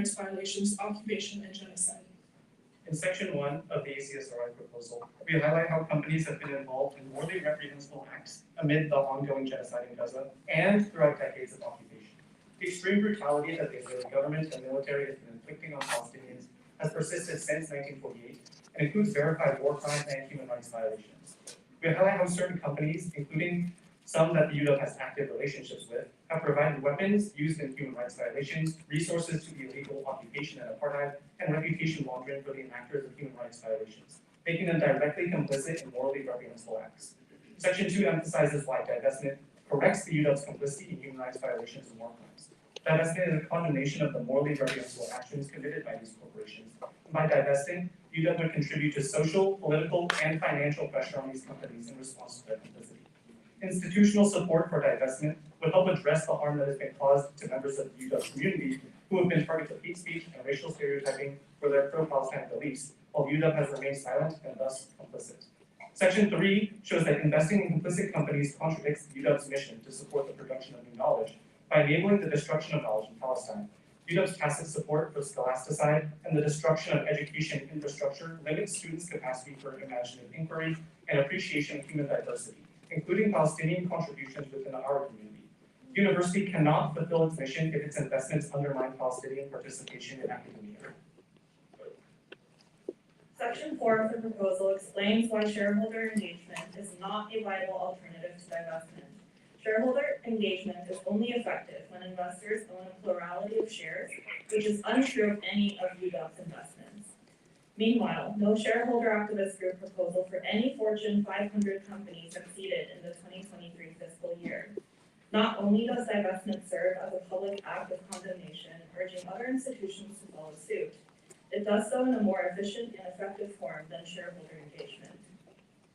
rights violations, occupation, and genocide. In Section 1 of the ACSRI proposal, we highlight how companies have been involved in morally reprehensible acts amid the ongoing genocide in Gaza and throughout decades of occupation. The extreme brutality that the Israeli government and military has been inflicting on Palestinians has persisted since 1948 and includes verified war crimes and human rights violations. We highlight how certain companies, including some that the UW has active relationships with, have provided weapons used in human rights violations, resources to the illegal occupation and apartheid, and reputation laundering for the enactors of human rights violations, making them directly complicit in morally reprehensible acts. Section 2 emphasizes why divestment corrects the UW's complicity in human rights violations and war crimes. Divestment is a condemnation of the morally reprehensible actions committed by these corporations. And by divesting, UW would contribute to social, political, and financial pressure on these companies in response to their complicity. Institutional support for divestment would help address the harm that has been caused to members of the UW community who have been targets of hate speech and racial stereotyping for their pro-Palestine beliefs, while UW has remained silent and thus complicit. Section 3 shows that investing in complicit companies contradicts the UW's mission to support the production of new knowledge by enabling the destruction of knowledge in Palestine. UW's passive support for scholasticide and the destruction of education infrastructure limits students' capacity for imaginative inquiry and appreciation of human diversity, including Palestinian contributions within our community. The university cannot fulfill its mission if its investments undermine Palestinian participation in academia. Section 4 of the proposal explains why shareholder engagement is not a viable alternative to divestment. Shareholder engagement is only effective when investors own a plurality of shares, which is untrue of any of UW's investments. Meanwhile, no shareholder activist group proposal for any Fortune 500 company succeeded in the 2023 fiscal year. Not only does divestment serve as a public act of condemnation, urging other institutions to follow suit, it does so in a more efficient and effective form than shareholder engagement.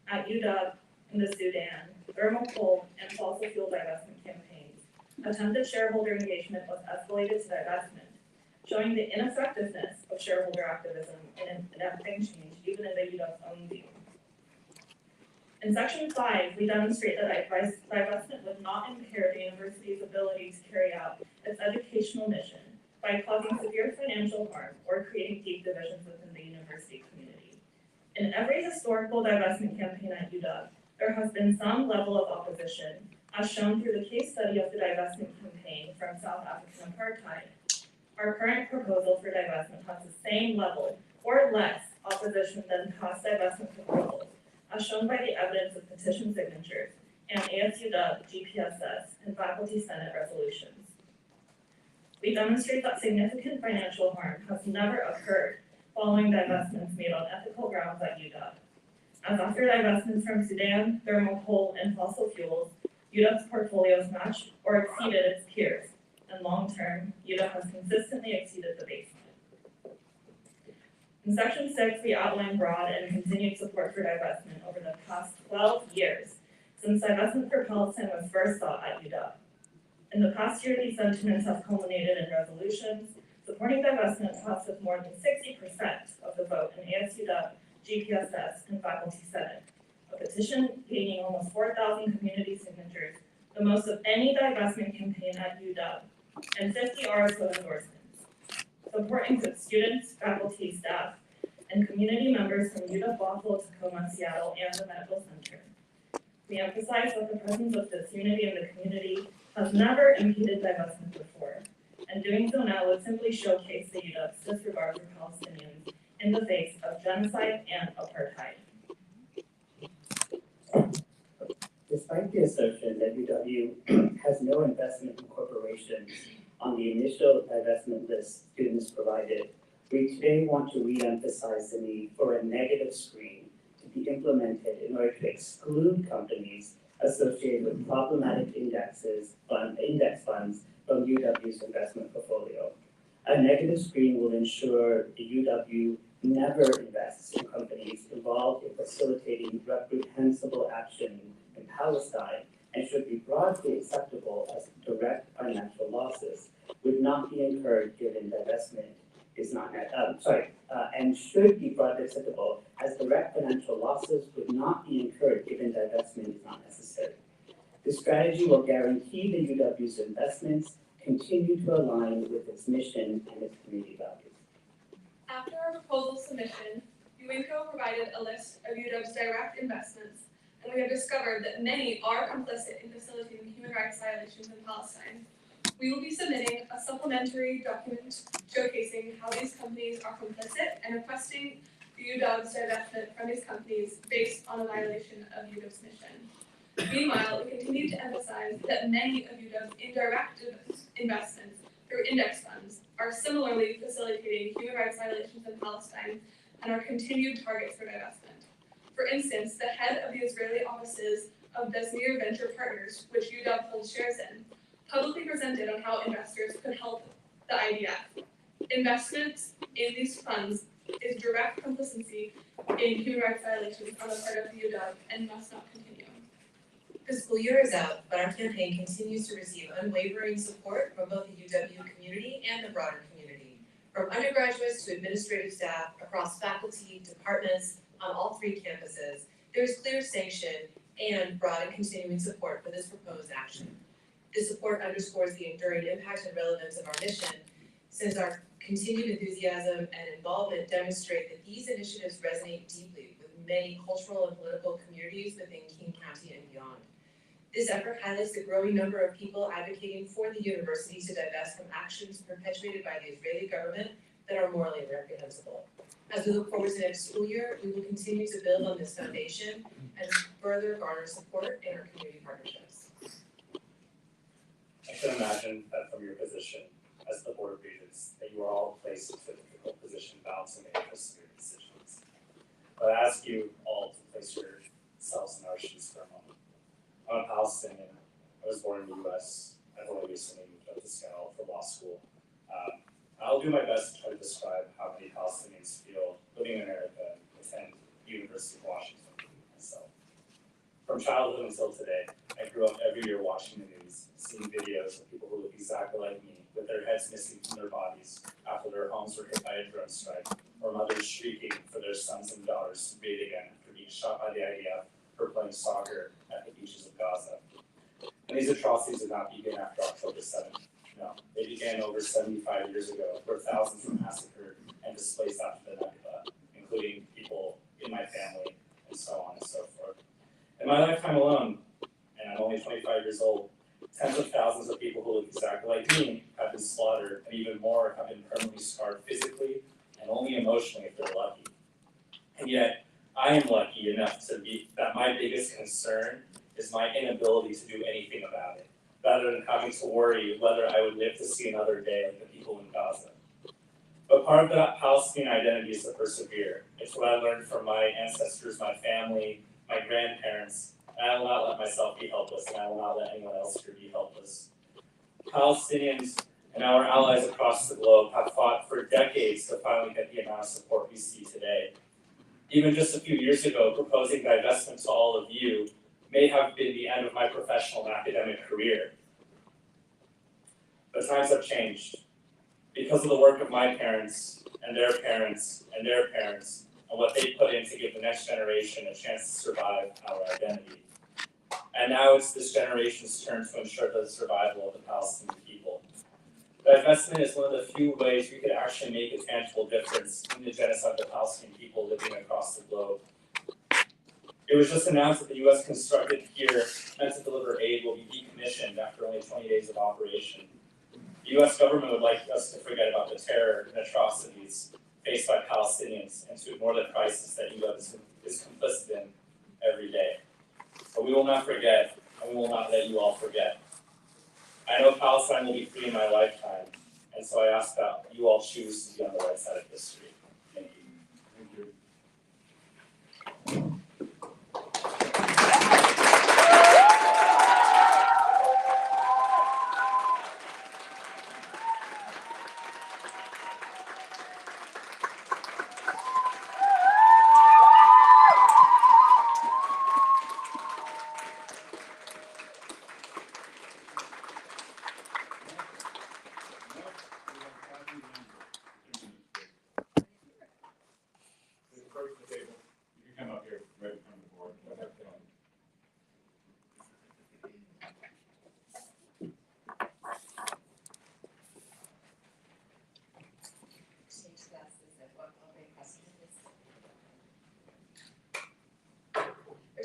At UW, in the Sudan, thermal coal and fossil fuel divestment campaigns, attempted shareholder engagement was escalated to divestment, showing the ineffectiveness of shareholder activism in enacting change even in the UW's own view. In Section 5, we demonstrate that divestment would not impair the university's ability to carry out its educational mission by causing severe financial harm or creating deep divisions within the university community. In every historical divestment campaign at UW, there has been some level of opposition, as shown through the case study of the divestment campaign from South African apartheid. Our current proposal for divestment has the same level or less opposition than past divestment proposals, as shown by the evidence of petition signatures and ASUW, GPSS, and Faculty Senate resolutions. We demonstrate that significant financial harm has never occurred following divestments made on ethical grounds at UW. As after divestments from Sudan, thermal coal, and fossil fuels, UW's portfolios matched or exceeded its peers. And long term, UW has consistently exceeded the baseline. In Section 6, we outline broad and continued support for divestment over the past 12 years, since divestment for Palestine was first sought at UW. In the past year, these sentiments have culminated in resolutions supporting divestment passed with more than 60% of the vote in ASUW, GPSS, and Faculty Senate, a petition gaining almost 4,000 community signatures, the most of any divestment campaign at UW, and 50 RSO endorsements. Support includes students, faculty, staff, and community members from UW Bothell, Tacoma, Seattle, and the Medical Center. We emphasize that the presence of this unity in the community has never impeded divestment before, and doing so now would simply showcase the UW's disregard for Palestinians in the face of genocide and apartheid. Despite the assertion that UW has no investment in corporations on the initial divestment list students provided, we today want to re-emphasize the need for a negative screen to be implemented in order to exclude companies associated with problematic index funds from UW's investment portfolio. A negative screen will ensure the UW never invests in companies involved in facilitating reprehensible action in Palestine and should be broadly acceptable as direct financial losses, would not be incurred given divestment is not, and should be broadly acceptable as direct financial losses would not be incurred given divestment is not necessary. This strategy will guarantee the UW's investments continue to align with its mission and its community values. proposal submission, UINCO provided a list of UW's direct investments, and we have discovered that many are complicit in facilitating human rights violations in Palestine. We will be submitting a supplementary document showcasing how these companies are complicit and requesting UW's divestment from these companies based on a violation of UW's mission. Meanwhile, we continue to emphasize that many of UW's indirect investments through index funds are similarly facilitating human rights violations in Palestine and are continued targets for divestment. For instance, the head of the Israeli offices of Besmir Venture Partners, which UW holds shares in, publicly presented on how investors could help the IDF. Investments in these funds is direct complicity in human rights violations on the part of the UW and must not continue. The school year is out, but our campaign continues to receive unwavering support from both the UW community and the broader community. From undergraduates to administrative staff, across faculty, departments, on all 3 campuses, there is clear sanction and broad and continuing support for this proposed action. This support underscores the enduring impact and relevance of our mission, since our continued enthusiasm and involvement demonstrate that these initiatives resonate deeply with many cultural and political communities within King County and beyond. This effort highlights the growing number of people advocating for the university to divest from actions perpetuated by the Israeli government that are morally reprehensible. As we look forward to next school year, we will continue to build on this foundation and further garner support in our community partnerships. I can imagine that from your position as the Board of Regents, that you are all placed into a difficult position balancing the interests of your decisions. But I ask you all to place yourselves in our shoes for a moment. I'm a Palestinian. I was born in the US. I've only recently moved up to Seattle for law school. I'll do my best to try to describe how many Palestinians feel living in America and attend the University of Washington myself. From childhood until today, I grew up every year watching the news, seeing videos of people who look exactly like me, with their heads missing from their bodies after their homes were hit by a drone strike, or mothers shrieking for their sons and daughters to bathe again after being shot by the IDF for playing soccer at the beaches of Gaza. And these atrocities did not begin after October 7th. No, they began over 75 years ago, where thousands were massacred and displaced after the Nakba, including people in my family, and so on and so forth. In my lifetime alone, and I'm only 25 years old, tens of thousands of people who look exactly like me have been slaughtered, and even more have been permanently scarred physically and only emotionally if they're lucky. And yet, I am lucky enough to be that my biggest concern is my inability to do anything about it, rather than having to worry whether I would live to see another day like the people in Gaza. But part of that Palestinian identity is to persevere. It's what I learned from my ancestors, my family, my grandparents, and I will not let myself be helpless, and I will not let anyone else here be helpless. Palestinians and our allies across the globe have fought for decades to finally get the amount of support we see today. Even just a few years ago, proposing divestment to all of you may have been the end of my professional and academic career. But times have changed. Because of the work of my parents, and their parents, and their parents, and what they put in to give the next generation a chance to survive our identity. And now it's this generation's turn to ensure the survival of the Palestinian people. Divestment is one of the few ways we could actually make a tangible difference in the genocide of the Palestinian people living across the globe. It was just announced that the U.S. constructed pier meant to deliver aid will be decommissioned after only 20 days of operation. The U.S. government would like us to forget about the terror and atrocities faced by Palestinians and to ignore the crisis that U.S. is complicit in every day. But we will not forget, and we will not let you all forget. I know Palestine will be free in my lifetime, and so I ask that you all choose to be on the right side of history. Thank you. Thank you.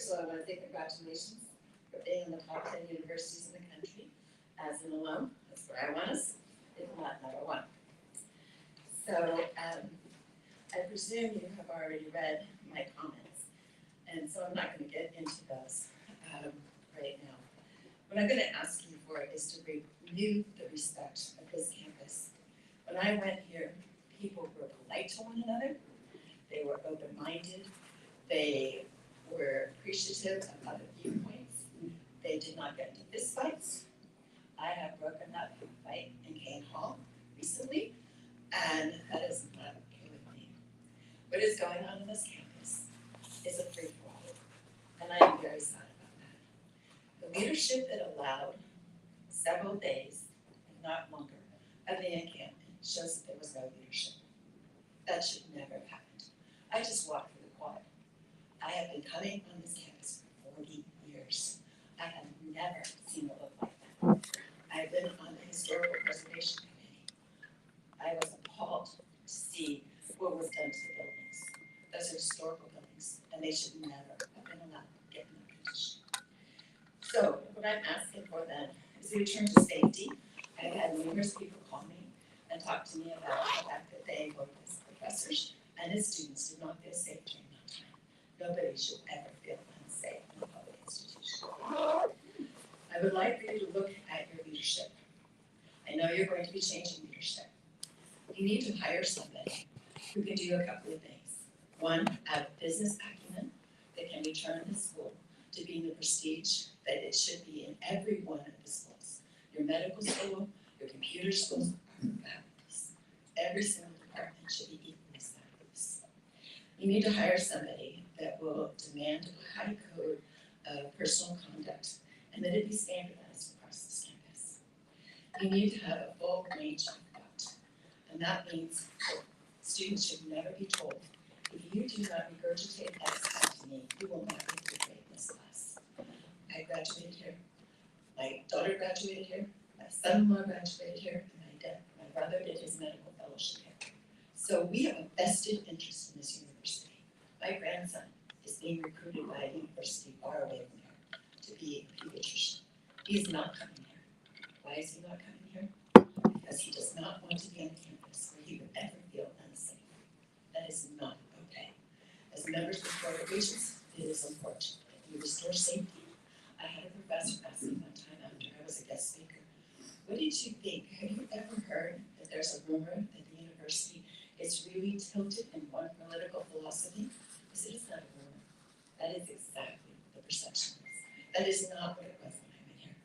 First of all, I want to say congratulations for being in the top 10 universities in the country as an alum. That's where I want us, if not number one. So I presume you have already read my comments, and so I'm not going to get into those right now. What I'm going to ask you for is to renew the respect of this campus. When I went here, people were polite to one another, they were open-minded, they were appreciative of other viewpoints, they did not get into fistfights. I have broken up a fight in Kane Hall recently, and that is not okay with me. What is going on in this campus is a free-for-all, and I am very sad about that. The leadership that allowed several days, if not longer, of the encampment shows that there was no leadership. That should never have happened. I just walked through the quad. I have been coming on this campus for 40 years. I have never seen it look like that. I've been on the Historical Preservation Committee. I was appalled to see what was done to the buildings. Those are historical buildings, and they should never have been allowed to get in that condition. So what I'm asking for then is a return to safety. I've had numerous people call me and talk to me about the fact that they, both as professors and as students, did not feel safe during that time. Nobody should ever feel unsafe in a public institution. I would like for you to look at your leadership. I know you're going to be changing leadership. You need to hire somebody who can do a couple of things. One, have business acumen that can return the school to being the prestige that it should be in every one of the schools. Your medical school, your computer schools are fabulous. Every single department should be equally fabulous. You need to hire somebody that will demand a high code of personal conduct and that it be standardized across this campus. You need to have a full range of thought, and that means that students should never be told, if you do not regurgitate X back to me, you will not be able to grade this class. I graduated here, my daughter graduated here, my son-in-law graduated here, and my brother did his medical fellowship here. So we have a vested interest in this university. My grandson is being recruited by a university far away from here to be a pediatrician. He is not coming here. Why is he not coming here? Because he does not want to be on a campus where he would ever feel unsafe. That is not okay. As members of the Board of Regents, it is important that you restore safety. I had a professor ask me one time after I was a guest speaker, what did you think? Have you ever heard that there's a rumor that the university is really tilted in one political philosophy? I said, it's not a rumor. That is exactly the perception. That is not what it was when I went here.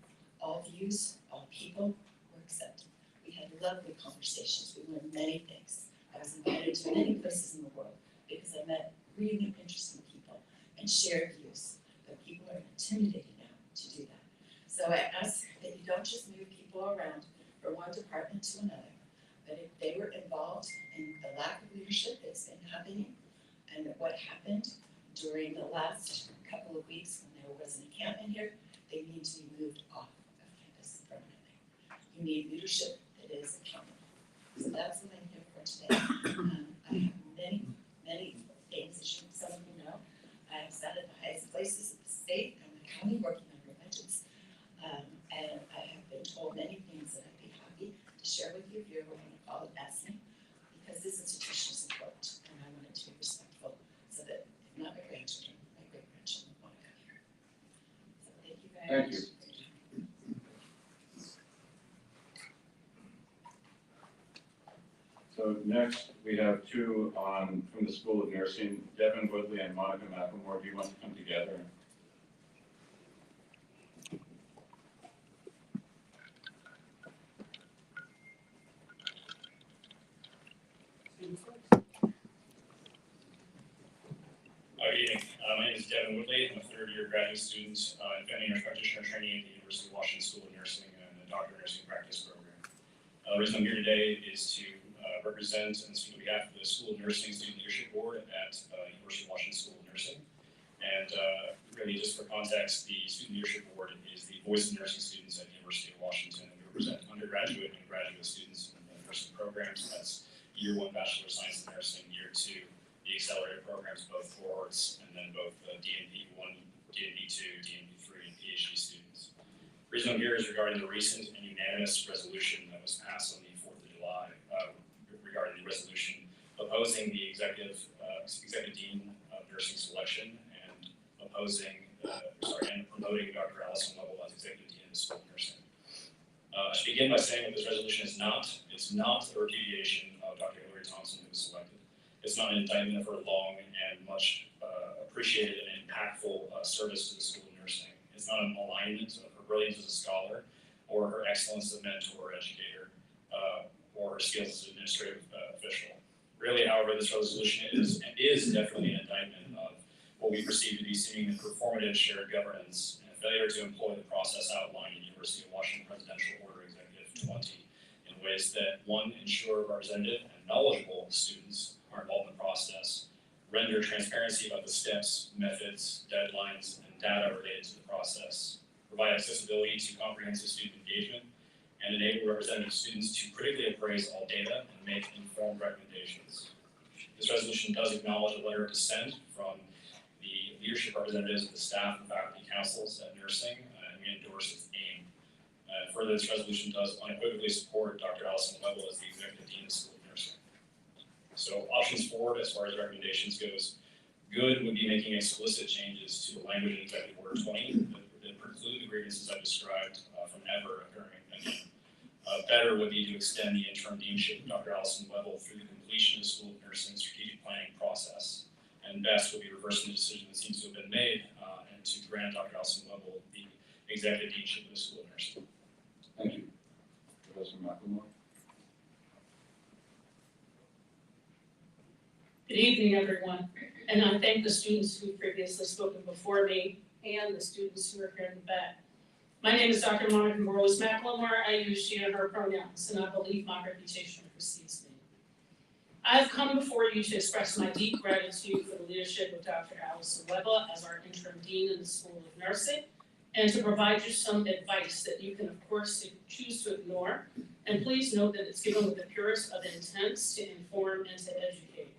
All views, all people were accepted. We had lovely conversations. We learned many things. I was invited to many places in the world because I met really interesting people and shared views. But people are intimidated now to do that. So I ask that you don't just move people around from one department to another, but if they were involved in the lack of leadership that's been happening and what happened during the last couple of weeks when there was an encampment here, they need to be moved off of campus permanently. You need leadership that is accountable. So that's what I'm here for today. I have many, many things, as some of you know. I have sat at the highest places in the state and the county working on Regents. And I have been told many things that I'd be happy to share with you if you're going to call and ask me, because this institution is important and I want it to be respectful so that if not my grandchildren, my great-grandchildren want to come here. So thank you very much. Thank you. So next, we have two from the School of Nursing, Devin Woodley and Monica McLemore. Do you want to come together? Good evening. My name is Devin Woodley. I'm a third-year graduate student in family nurse practitioner training at the University of Washington School of Nursing and the Doctor of Nursing Practice program. The reason I'm here today is to represent and speak on behalf of the School of Nursing Student Leadership Board at University of Washington School of Nursing. And really, just for context, the Student Leadership Board is the voice of nursing students at the University of Washington. We represent undergraduate and graduate students in the nursing programs. That's year 1 Bachelor of Science in Nursing, year 2 the accelerated programs, both cohorts, and then both DNP 1, DNB2, DNB3, and PhD students. The reason I'm here is regarding the recent and unanimous resolution that was passed on the 4th of July regarding the resolution opposing the executive dean of nursing selection and promoting Dr. Allison Lovell as executive dean of the School of Nursing. I should begin by saying that this resolution is not a repudiation of Dr. Hillary Thompson, who was selected. It's not an indictment of her long and much appreciated and impactful service to the School of Nursing. It's not a malignment of her brilliance as a scholar or her excellence as a mentor or educator or her skills as an administrative official. Really, however, this resolution is definitely an indictment of what we perceive to be seemingly performative shared governance and a failure to employ the process outlined in University of Washington Presidential Order Executive 20 in ways that, one, ensure representative and knowledgeable students are involved in the process, render transparency about the steps, methods, deadlines, and data related to the process, provide accessibility to comprehensive student engagement, and enable representative students to critically appraise all data and make informed recommendations. This resolution does acknowledge a letter of dissent from the leadership representatives of the staff and faculty councils at nursing, and we endorse its aim. Further, this resolution does unequivocally support Dr. Allison Lovell as the executive dean of the School of Nursing. So options forward as far as recommendations goes, good would be making explicit changes to the language in Executive Order 20 that preclude the grievances I described from ever occurring again. Better would be to extend the interim deanship of Dr. Allison Lovell through the completion of the School of Nursing strategic planning process. And best would be reversing the decision that seems to have been made and to grant Dr. Allison Lovell the executive deanship of the School of Nursing. Thank you. Professor McLemore. Good evening, everyone, and I thank the students who previously spoken before me and the students who are here in the back. My name is Dr. Monica Rose McLemore. I use she and her pronouns, and I believe my reputation precedes me. I have come before you to express my deep gratitude for the leadership of Dr. Allison Lovell as our interim dean in the School of Nursing, and to provide you some advice that you can, of course, choose to ignore. And please note that it's given with the purest of intents to inform and to educate.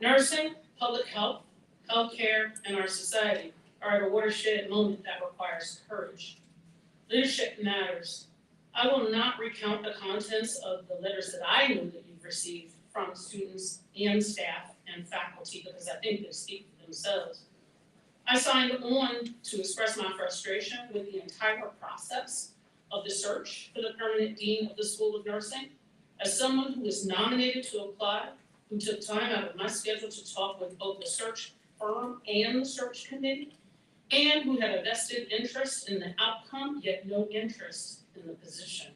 Nursing, public health, healthcare, and our society are at a watershed moment that requires courage. Leadership matters. I will not recount the contents of the letters that I know that you've received from students and staff and faculty because I think they speak for themselves. I signed on to express my frustration with the entire process of the search for the permanent dean of the School of Nursing. As someone who was nominated to apply, who took time out of my schedule to talk with both the search firm and the search committee, and who had a vested interest in the outcome, yet no interest in the position.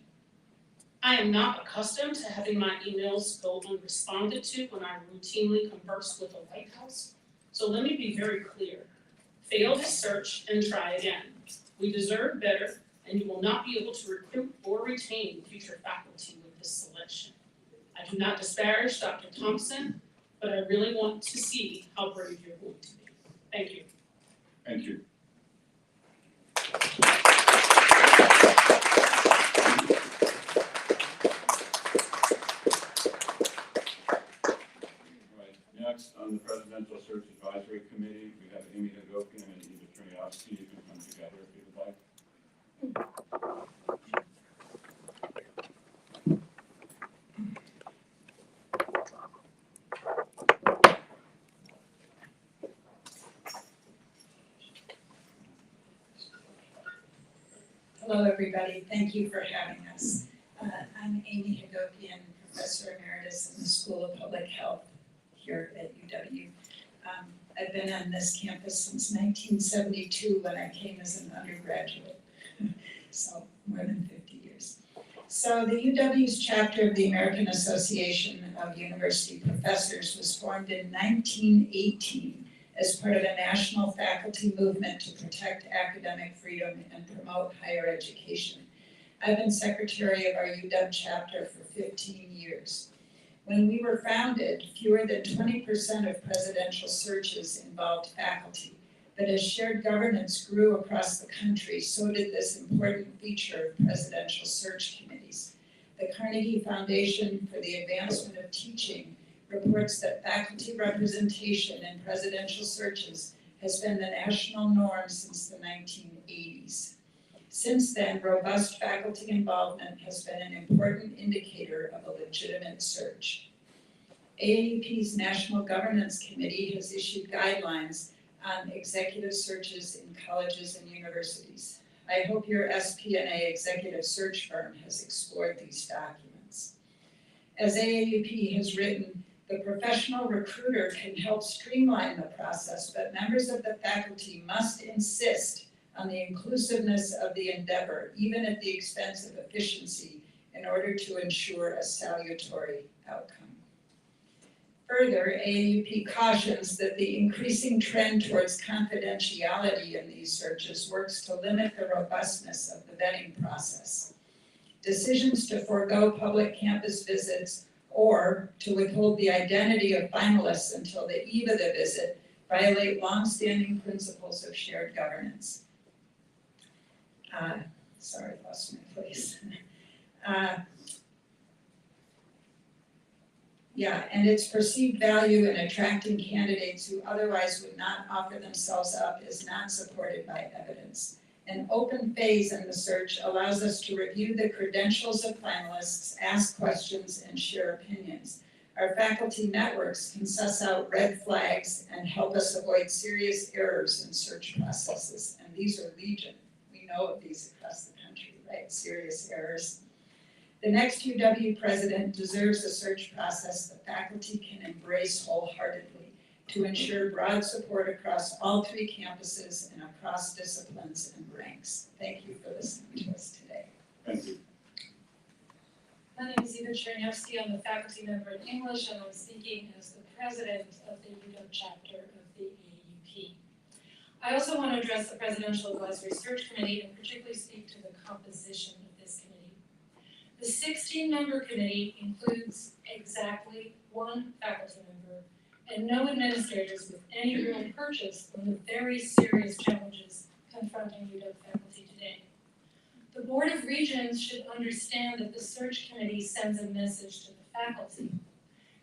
I am not accustomed to having my emails go unresponded to when I routinely converse with the White House. So let me be very clear. Fail this search and try again. We deserve better, and you will not be able to recruit or retain future faculty with this selection. I do not disparage Dr. Thompson, but I really want to see how brave you're going to be. Thank you. Thank you. Next, on the Presidential Search Advisory Committee, we have Amy Hagopian and Eva Triniowski. You can come together if you would like. Hello, everybody. Thank you for having us. I'm Amy Hagopian, Professor Emeritus in the School of Public Health here at UW. I've been on this campus since 1972 when I came as an undergraduate, so more than 50 years. So the UW's chapter of the American Association of University Professors was formed in 1918 as part of a national faculty movement to protect academic freedom and promote higher education. I've been secretary of our UW chapter for 15 years. When we were founded, fewer than 20% of presidential searches involved faculty. But as shared governance grew across the country, so did this important feature of presidential search committees. The Carnegie Foundation for the Advancement of Teaching reports that faculty representation in presidential searches has been the national norm since the 1980s. Since then, robust faculty involvement has been an important indicator of a legitimate search. AAUP's National Governance Committee has issued guidelines on executive searches in colleges and universities. I hope your SPNA executive search firm has explored these documents. As AAUP has written, the professional recruiter can help streamline the process, but members of the faculty must insist on the inclusiveness of the endeavor, even at the expense of efficiency, in order to ensure a salutary outcome. Further, AAUP cautions that the increasing trend towards confidentiality in these searches works to limit the robustness of the vetting process. Decisions to forego public campus visits or to withhold the identity of finalists until the eve of the visit violate longstanding principles of shared governance. Sorry, I lost my place. And its perceived value in attracting candidates who otherwise would not offer themselves up is not supported by evidence. An open phase in the search allows us to review the credentials of finalists, ask questions, and share opinions. Our faculty networks can suss out red flags and help us avoid serious errors in search processes, and these are legion. We know of these across the country, right? Serious errors. The next UW president deserves a search process the faculty can embrace wholeheartedly to ensure broad support across all three campuses and across disciplines and ranks. Thank you for listening to us today. Thank you. My name is Eva Chernyevsky. I'm a faculty member in English, and I'm speaking as the president of the UW chapter of the AAUP. I also want to address the Presidential Advisory Search Committee and particularly speak to the composition of this committee. The 16-member committee includes exactly one faculty member and no administrators with any real purchase on the very serious challenges confronting UW faculty today. The Board of Regents should understand that the search committee sends a message to the faculty.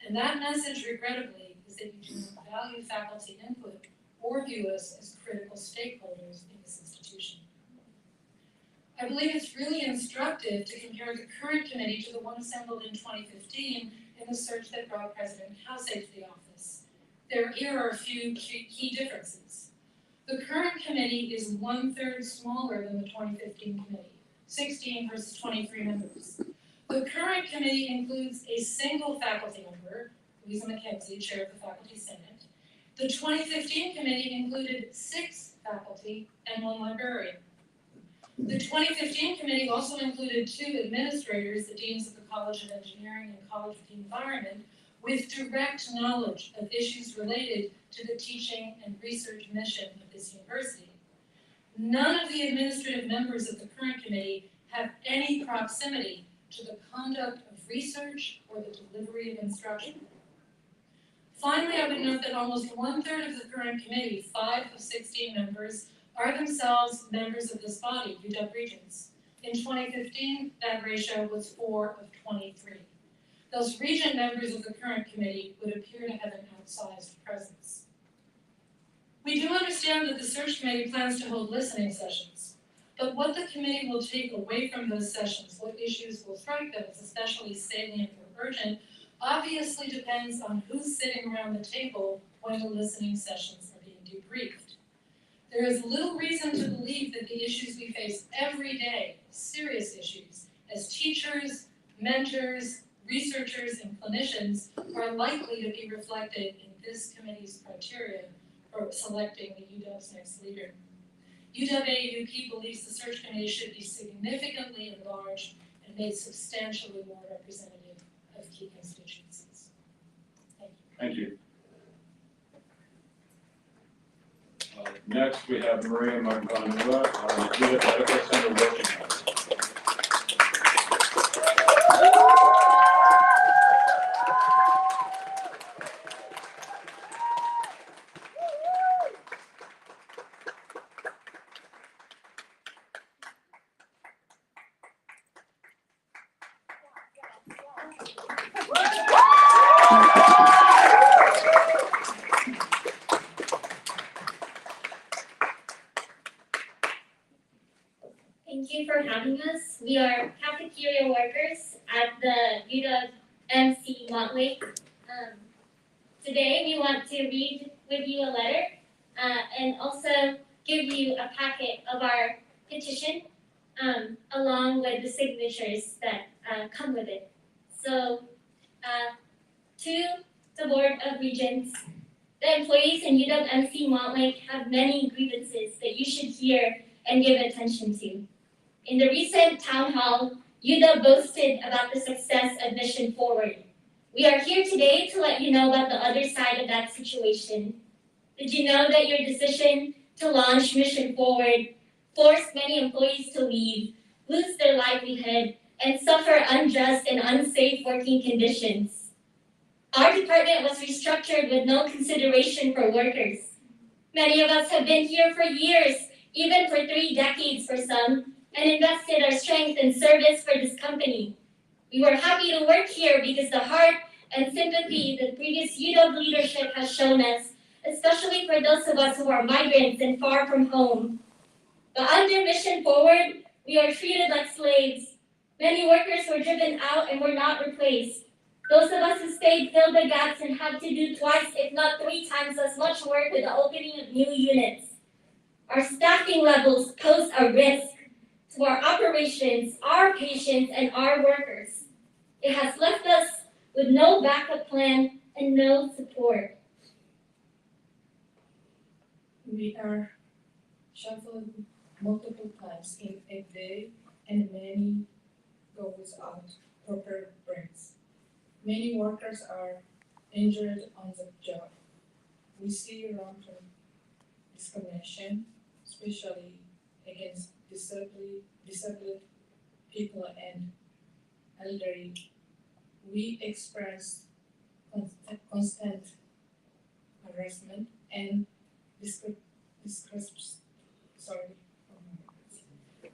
And that message, regrettably, is that you do not value faculty input or view us as critical stakeholders in this institution. I believe it's really instructive to compare the current committee to the one assembled in 2015 in the search that brought President Housay to the office. Here are a few key differences. The current committee is 1/3 smaller than the 2015 committee, 16 versus 23 members. The current committee includes a single faculty member, Louisa McKenzie, chair of the Faculty Senate. The 2015 committee included 6 faculty and 1 librarian. The 2015 committee also included 2 administrators, the deans of the College of Engineering and College of the Environment, with direct knowledge of issues related to the teaching and research mission of this university. None of the administrative members of the current committee have any proximity to the conduct of research or the delivery of instruction. Finally, I would note that almost 1/3 of the current committee, 5 of 16 members, are themselves members of this body, UW Regents. In 2015, that ratio was 4 of 23. Those Regent members of the current committee would appear to have an outsized presence. We do understand that the search committee plans to hold listening sessions, but what the committee will take away from those sessions, what issues will strike them as especially salient or urgent, obviously depends on who's sitting around the table when the listening sessions are being debriefed. There is little reason to believe that the issues we face every day, serious issues, as teachers, mentors, researchers, and clinicians, are likely to be reflected in this committee's criteria for selecting the UW's next leader. UW-AAUP believes the search committee should be significantly enlarged and made substantially more representative of key constituencies. Thank you. Thank you. Next, we have Maria Marcanua, Unit Medical Center Working Group. we are cafeteria workers at the UW-MC Montlake. Today we want to read with you a letter and also give you a packet of our petition along with the signatures that come with it. So to the Board of Regents, the employees in UW-MC Montlake have many grievances that you should hear and give attention to. In the recent town hall, UW boasted about the success of Mission Forward. We are here today to let you know about the other side of that situation. Did you know that your decision to launch Mission Forward forced many employees to leave, lose their livelihood, and suffer unjust and unsafe working conditions? Our department was restructured with no consideration for workers. Many of us have been here for years, even for 3 decades for some, and invested our strength and service for this company. We were happy to work here because the heart and sympathy the previous UW leadership has shown us, especially for those of us who are migrants and far from home. But under Mission Forward, we are treated like slaves. Many workers were driven out and were not replaced. Those of us who stayed filled the gaps and had to do twice, if not 3 times as much work with the opening of new units. Our staffing levels pose a risk to our operations, our patients, and our workers. It has left us with no backup plan and no support. We are shuffled multiple times in a day, and many go without proper breaks. Many workers are injured on the job. We see long-term discrimination, especially against disabled people and elderly. We experience constant harassment and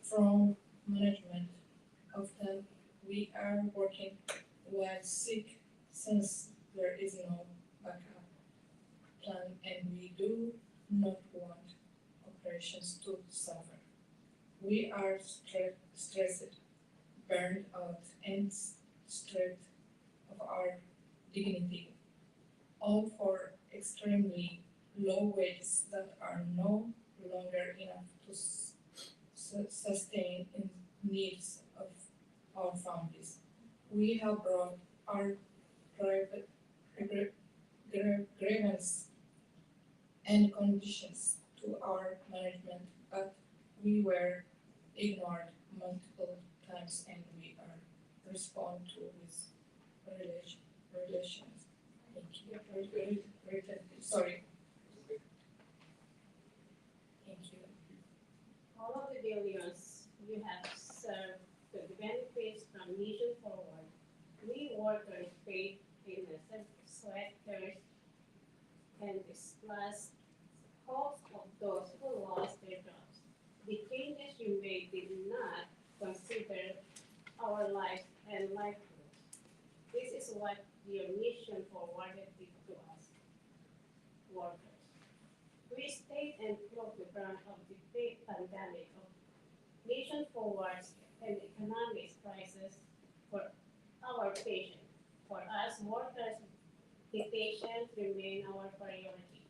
from management. Often we are working while sick since there is no backup plan, and we do not want operations to suffer. We are stressed, burned out, and stripped of our dignity, all for extremely low wages that are no longer enough to sustain the needs of our families. We have brought our private grievance and conditions to our management, but we were ignored multiple times, and we are respond to with relations. Thank you. Sorry. Thank you. All of the billions you have served the benefits from Mission Forward, we workers paid innocent sweat, thirst, and the splash cost of those who lost their jobs. The changes you made did not consider our lives and livelihoods. This is what your Mission Forward did to us, workers. We stayed and fought the brunt of the big pandemic of Mission Forward's and economic crisis for our patients. For us workers, the patients remain our priority.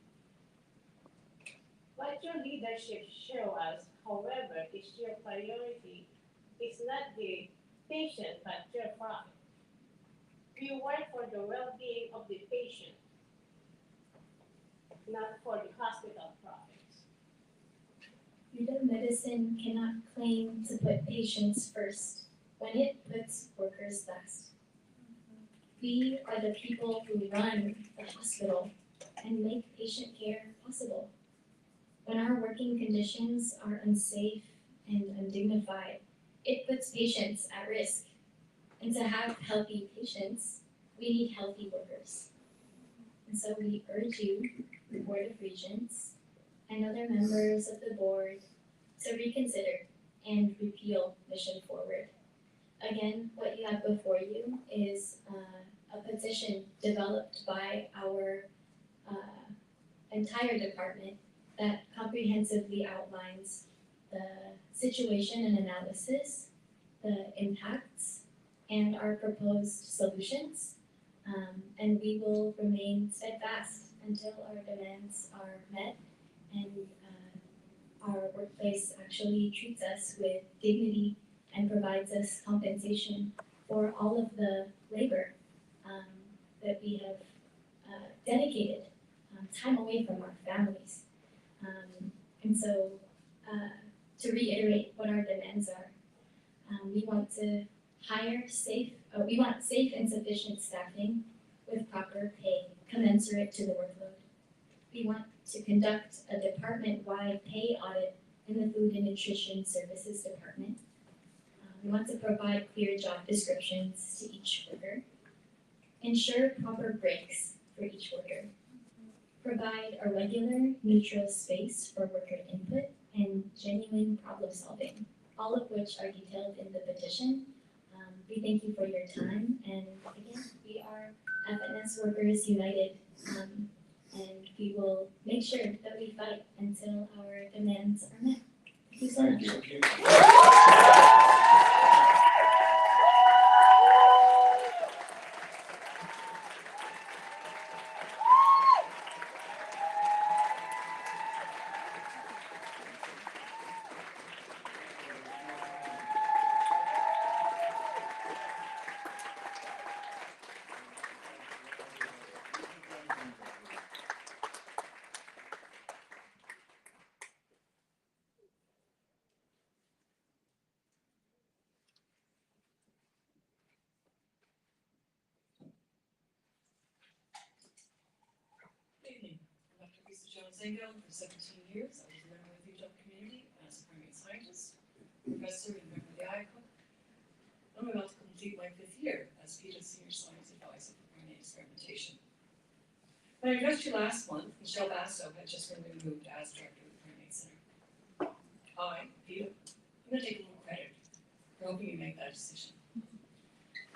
What your leadership show us, however, is your priority is not the patient but your profit. You work for the well-being of the patient, not for the hospital profits. UW Medicine cannot claim to put patients first when it puts workers last. We are the people who run the hospital and make patient care possible. When our working conditions are unsafe and undignified, it puts patients at risk. And to have healthy patients, we need healthy workers. And so we urge you, the Board of Regents, and other members of the board to reconsider and repeal Mission Forward. Again, what you have before you is a petition developed by our entire department that comprehensively outlines the situation and analysis the impacts and our proposed solutions. And we will remain steadfast until our demands are met and our workplace actually treats us with dignity and provides us compensation for all of the labor that we have dedicated time away from our families. And so, to reiterate what our demands are, we want to hire we want safe and sufficient staffing with proper pay commensurate to the workload. We want to conduct a department-wide pay audit in the Food and Nutrition Services Department. We want to provide clear job descriptions to each worker, ensure proper breaks for each worker, provide a regular, neutral space for worker input and genuine problem solving, all of which are detailed in the petition. We thank you for your time, and again, we are FNS Workers United, and we will make sure that we fight until our demands are met. Thank you so much. Thank you. Good evening. I'm Dr. Lisa Jones-Zango. For 17 years, I was a member of the UW community as a primate scientist, professor, and member of the IACUC. I'm about to complete my 5th year as PETA Senior Science Advisor for primate experimentation. When I addressed you last month, Michelle Basso had just been removed as director of the Primate Center. PETA, I'm going to take a little credit for helping you make that decision.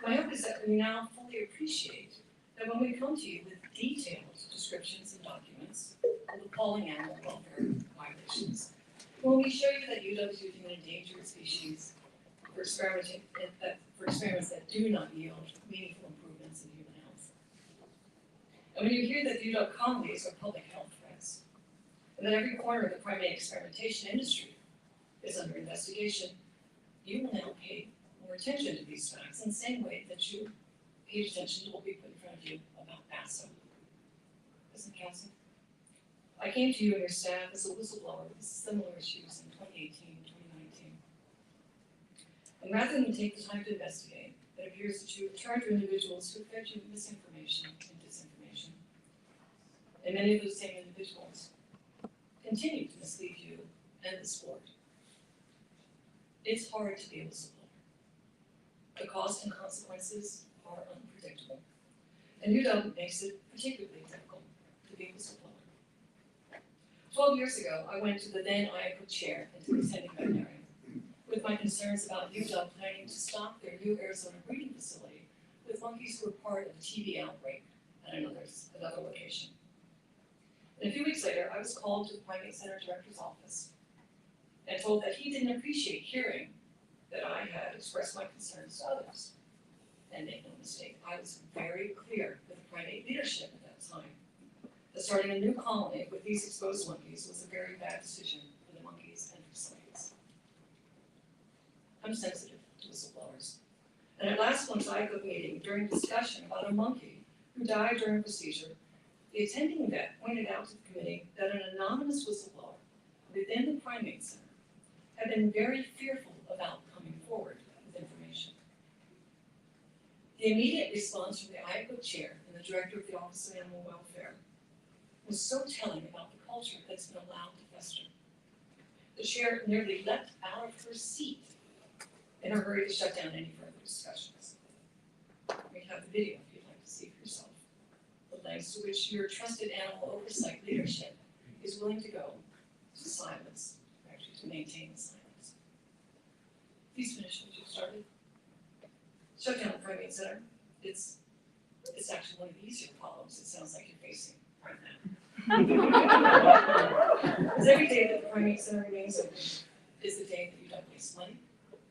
My hope is that we now fully appreciate that when we come to you with detailed descriptions and documents of appalling animal welfare violations, when we show you that UW is using an endangered species for experiments that do not yield meaningful improvements in human health, and when you hear that UW colonies are public health threats, and that every corner of the primate experimentation industry is under investigation, you will now pay more attention to these facts in the same way that you paid attention to what we put in front of you about Basso. Listen, Council, I came to you and your staff as a whistleblower with similar issues in 2018 and 2019. And rather than take the time to investigate, it appears that you have turned to individuals who fed you misinformation and disinformation. And many of those same individuals continue to mislead you and the sport. It's hard to be a whistleblower. The cost and consequences are unpredictable. And UW makes it particularly difficult to be a whistleblower. 12 years ago, I went to the then IACUC chair and to the attending veterinarian with my concerns about UW planning to stop their new Arizona breeding facility with monkeys who were part of a TB outbreak at another location. And a few weeks later, I was called to the Primate Center Director's office and told that he didn't appreciate hearing that I had expressed my concerns to others. And make no mistake, I was very clear with the primate leadership at that time that starting a new colony with these exposed monkeys was a very bad decision for the monkeys and for science. I'm sensitive to whistleblowers. And at last month's IACUC meeting, during discussion about a monkey who died during a procedure, the attending vet pointed out to the committee that an anonymous whistleblower within the Primate Center had been very fearful about coming forward with information. The immediate response from the IACUC chair and the director of the Office of Animal Welfare was so telling about the culture that's been allowed to fester. The chair nearly leapt out of her seat in a hurry to shut down any further discussions. We have the video if you'd like to see for yourself. The lengths to which your trusted animal oversight leadership is willing to go to silence, or actually to maintain the silence. Please finish what you started. Shut down the Primate Center. It's actually one of the easier problems it sounds like you're facing right now. Because every day that the Primate Center remains open is the day that you don't waste money,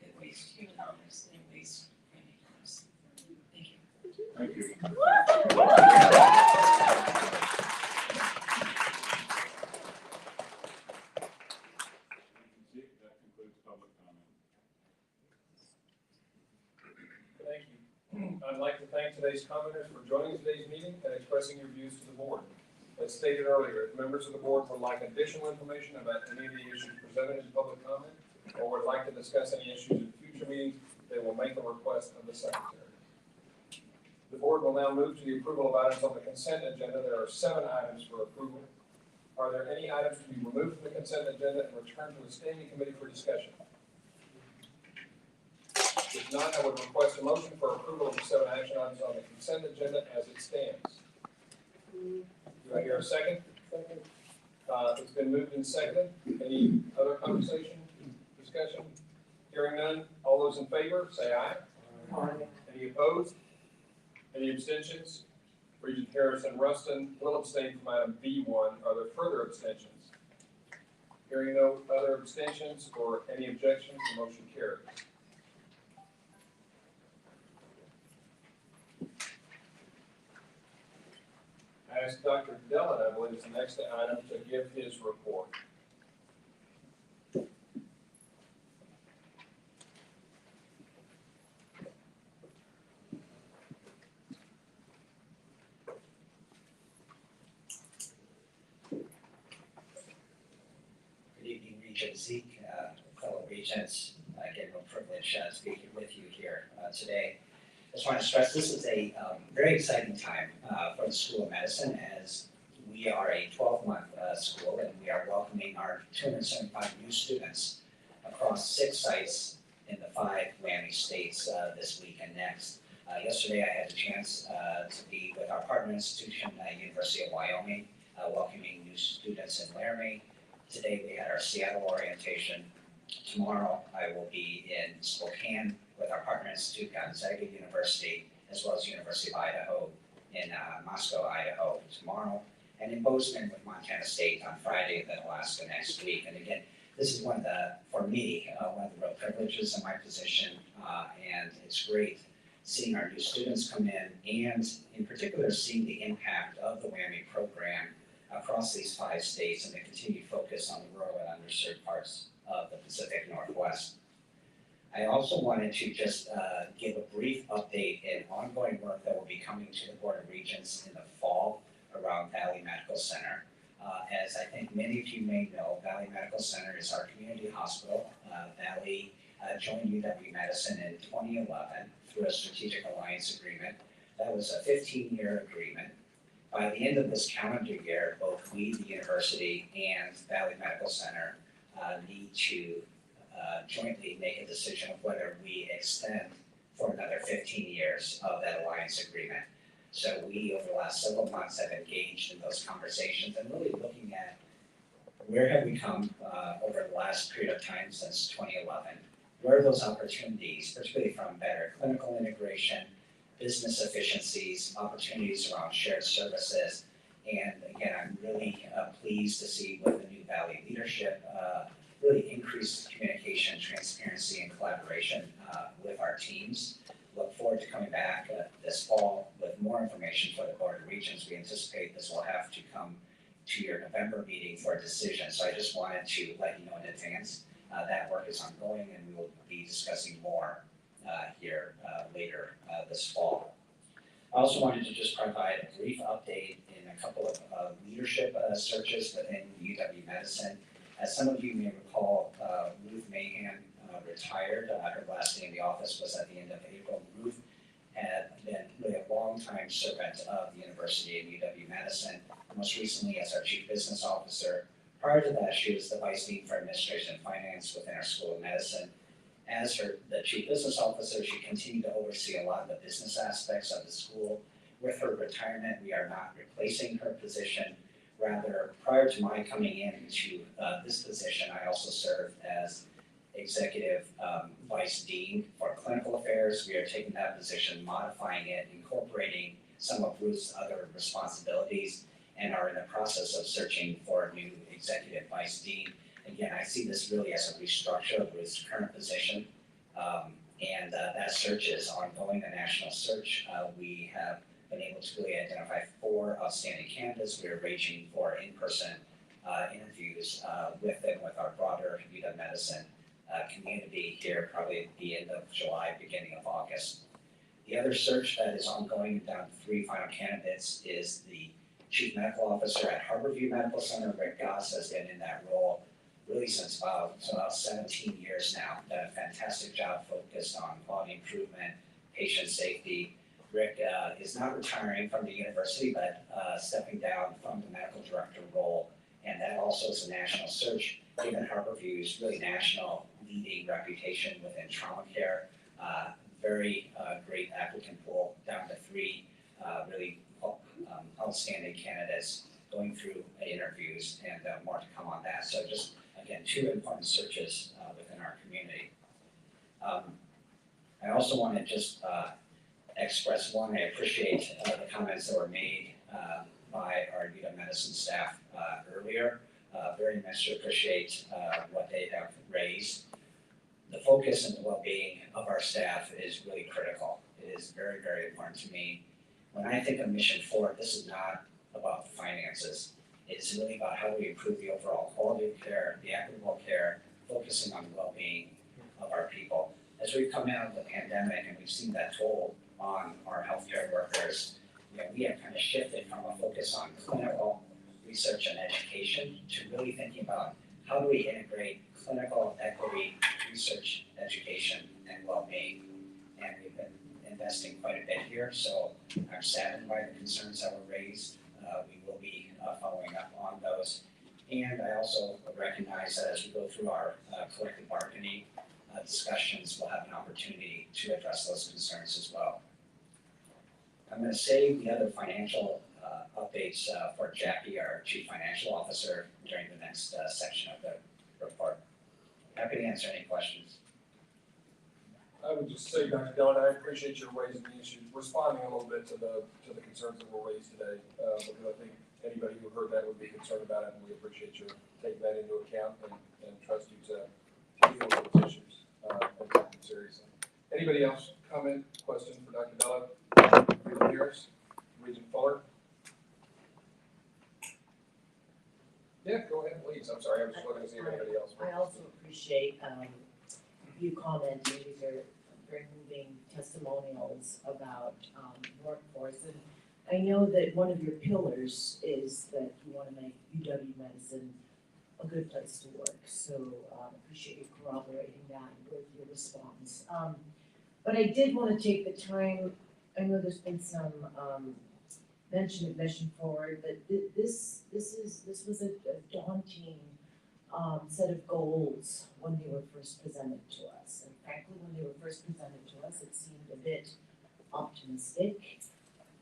it wastes human lives, Thank you. That concludes public comment. Thank you. I'd like to thank today's commenters for joining today's meeting and expressing your views to the board. As stated earlier, if members of the board would like additional information about any of the issues presented in public comment, or would like to discuss any issues in future meetings, they will make a request of the secretary. The board will now move to the approval of items on the consent agenda. There are 7 items for approval. Are there any items to be removed from the consent agenda and returned to a standing committee for discussion? If not, I would request a motion for approval of the 7 action items on the consent agenda as it stands. Do I hear a second? Second. It's been moved and seconded. Any other conversation, discussion? Hearing none, all those in favor, say aye. Aye. Any opposed? Any abstentions? Regent Harrison Rustin will abstain from item B1. Are there further abstentions? Hearing no other abstentions or any objections, the motion carries. I ask Dr. Dillon, I believe, is the next item to give his report. Good evening, Regent Zeke, fellow Regents. Again, real privilege speaking with you here today. I just want to stress this is a very exciting time for the School of Medicine, as we are a 12-month school and we are welcoming our 275 new students across 6 sites in the 5 WWAMI states this week and next. Yesterday I had the chance to be with our partner institution, University of Wyoming, welcoming new students in Laramie. Today we had our Seattle orientation. Tomorrow I will be in Spokane with our partner institute, Gonzaga University, as well as University of Idaho in Moscow, Idaho tomorrow, and in Bozeman with Montana State on Friday, and then Alaska next week. And again, this is one of the, for me, one of the real privileges in my position, and it's great seeing our new students come in, and in particular seeing the impact of the WWAMI program across these 5 states and the continued focus on the rural and underserved parts of the Pacific Northwest. I also wanted to just give a brief update in ongoing work that will be coming to the Board of Regents in the fall around Valley Medical Center. As I think many of you may know, Valley Medical Center is our community hospital. Valley joined UW Medicine in 2011 through a strategic alliance agreement. That was a 15-year agreement. By the end of this calendar year, both we, the university, and Valley Medical Center need to jointly make a decision of whether we extend for another 15 years of that alliance agreement. So we, over the last several months, have engaged in those conversations and really looking at where have we come over the last period of time since 2011. Where are those opportunities, particularly from better clinical integration, business efficiencies, opportunities around shared services. And again, I'm really pleased to see with the new Valley leadership really increased communication, transparency, and collaboration with our teams. Look forward to coming back this fall with more information for the Board of Regents. We anticipate this will have to come to your November meeting for a decision. So I just wanted to let you know in advance that work is ongoing, and we will be discussing more here later this fall. I also wanted to just provide a brief update in a couple of leadership searches within UW Medicine. As some of you may recall, Ruth Mahan retired. Her last day in the office was at the end of April. Ruth had been really a long-time servant of the university and UW Medicine, most recently as our Chief Business Officer. Prior to that, she was the Vice Dean for Administration and Finance within our School of Medicine. As the Chief Business Officer, she continued to oversee a lot of the business aspects of the school. With her retirement, we are not replacing her position. Rather, prior to my coming into this position, I also served as Executive Vice Dean for Clinical Affairs. We are taking that position, modifying it, incorporating some of Ruth's other responsibilities, and are in the process of searching for a new Executive Vice Dean. Again, I see this really as a restructure of Ruth's current position. And that search is ongoing, a national search. We have been able to really identify 4 outstanding candidates. We're arranging for in-person interviews with them, with our broader UW Medicine community here, probably at the end of July, beginning of August. The other search that is ongoing, down to 3 final candidates, is the Chief Medical Officer at Harborview Medical Center. Rick Goss has been in that role really since about 17 years now. Done a fantastic job focused on quality improvement, patient safety. Rick is not retiring from the university, but stepping down from the medical director role. And that also is a national search, given Harborview's really national leading reputation within trauma care. Very great applicant pool, down to 3 really outstanding candidates going through interviews, and more to come on that. So just, again, 2 important searches within our community. I also want to just express, one, I appreciate the comments that were made by our UW Medicine staff earlier. Very much appreciate what they have raised. The focus and the well-being of our staff is really critical. It is very, very important to me. When I think of Mission 4, this is not about the finances. It's really about how we improve the overall quality of care, the equitable care, focusing on the well-being of our people. As we've come out of the pandemic and we've seen that toll on our healthcare workers, we have kind of shifted from a focus on clinical research and education to really thinking about how do we integrate clinical equity, research, education, and well-being. And we've been investing quite a bit here, so I'm saddened by the concerns that were raised. We will be following up on those. And I also recognize that as we go through our collective bargaining discussions, we'll have an opportunity to address those concerns as well. I'm going to save the other financial updates for Jackie, our Chief Financial Officer, during the next section of the report. Happy to answer any questions. I would just say, Dr. Dillon, I appreciate your raising the issue, responding a little bit to the concerns that were raised today, because I think anybody who heard that would be concerned about it, and we appreciate your taking that into account and trust you to deal with those issues and take them seriously. Anybody else comment, question for Dr. Dillon? Regent Harris, Regent Fuller? Yeah, go ahead, please. I'm sorry, I was just looking to see if anybody else. I also appreciate you commenting. These are very moving testimonials about workforce. And I know that one of your pillars is that you want to make UW Medicine a good place to work. So appreciate you corroborating that with your response. But I did want to take the time, I know there's been some mention of Mission Forward, but this was a daunting set of goals when they were first presented to us. And frankly, when they were first presented to us, it seemed a bit optimistic.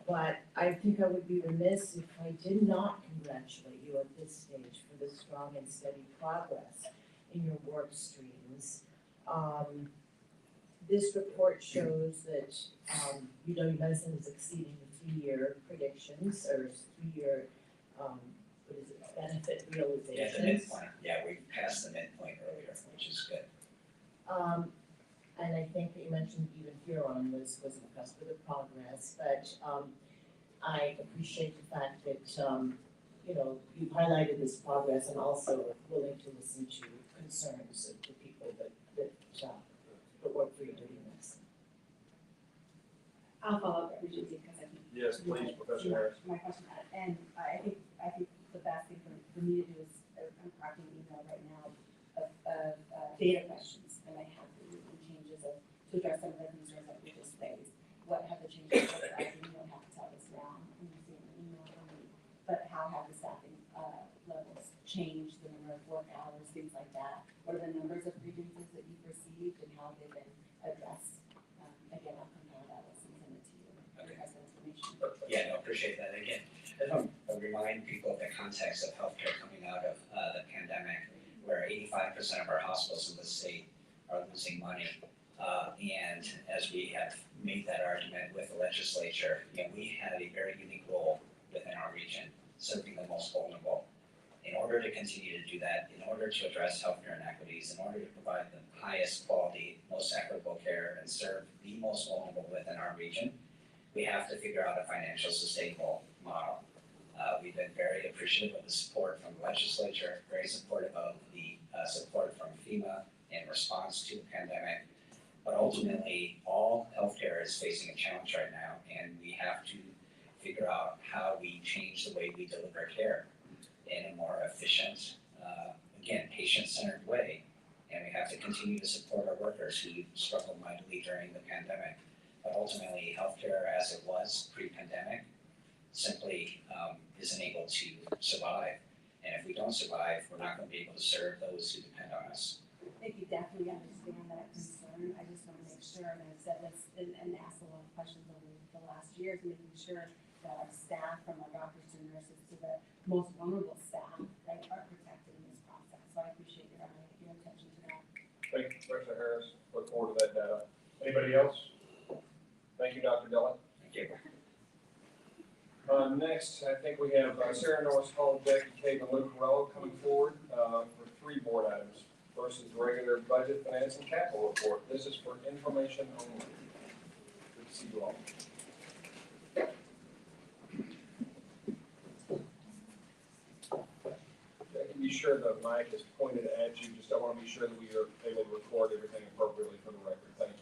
But I think I would be remiss if I did not congratulate you at this stage for the strong and steady progress in your work streams. This report shows that UW Medicine is exceeding the 3-year predictions, or 3-year, what is it, benefit realization. Yeah, the midpoint. Yeah, we passed the midpoint earlier, which is good. And I think that you mentioned even Huron was impressed with the progress, but I appreciate the fact that you've highlighted this progress and also willing to listen to concerns of the people that work for UW Medicine. I'll follow up with Regents because I think. Yes, please, Professor Harris. My question, and I think the best thing for me to do is, I'm crafting an email right now of data questions that I have for you and changes to address some of the concerns that we just raised. What have the changes that I think you don't have to tell us now, when you see an email from me, but how have the staffing levels changed, the number of work hours, things like that? What are the numbers of grievances that you've received and how they've been addressed? Again, I'll compile that list and send it to you. Okay. Has that information. Yeah, no, appreciate that. Again, I just want to remind people of the context of healthcare coming out of the pandemic, where 85% of our hospitals in the state are losing money. And as we have made that argument with the legislature, we have a very unique role within our region, serving the most vulnerable. In order to continue to do that, in order to address healthcare inequities, in order to provide the highest quality, most equitable care and serve the most vulnerable within our region, we have to figure out a financial sustainable model. We've been very appreciative of the support from the legislature, very supportive of the support from FEMA in response to the pandemic. But ultimately, all healthcare is facing a challenge right now, and we have to figure out how we change the way we deliver care in a more efficient, again, patient-centered way. And we have to continue to support our workers who struggled mightily during the pandemic. But ultimately, healthcare as it was pre-pandemic simply isn't able to survive. And if we don't survive, we're not going to be able to serve those who depend on us. I think you definitely understand that concern. I just want to make sure, and I've said this and asked a lot of questions over the last years, making sure that our staff, from our doctors to nurses to the most vulnerable staff, right, are protected in this process. So I appreciate your attention to that. Thank you, Commissioner Harris. Look forward to that data. Anybody else? Thank you, Dr. Dillon. Thank you. Next, I think we have Sarah Norris Hall, Jackie Cave, and Luke Morello coming forward for 3 board items versus the regular budget, finance, and capital report. This is for information only. Good to see you all. Jackie, be sure the mic is pointed at you. Just I want to be sure that we are able to record everything appropriately for the record. Thank you.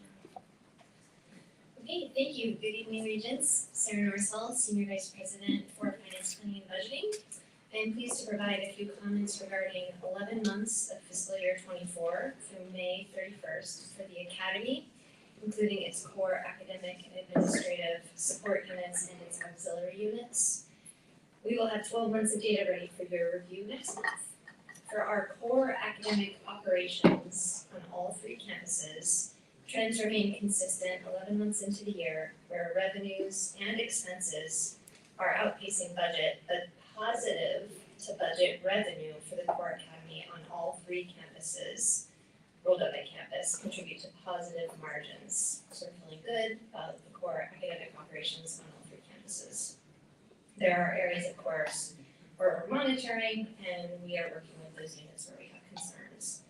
Okay, thank you. Good evening, Regents. Sarah Norsall, Senior Vice President for Finance, Planning, and Budgeting. I am pleased to provide a few comments regarding 11 months of fiscal year 24 through May 31st for the Academy, including its core academic and administrative support units and its auxiliary units. We will have 12 months of data ready for your review next month. For our core academic operations on all 3 campuses, trends remain consistent 11 months into the year, where revenues and expenses are outpacing budget, but positive to budget revenue for the core academy on all 3 campuses rolled up by campus contribute to positive margins. So we're feeling good about the core academic operations on all 3 campuses. There are areas, of course, where we're monitoring, and we are working with those units where we have concerns.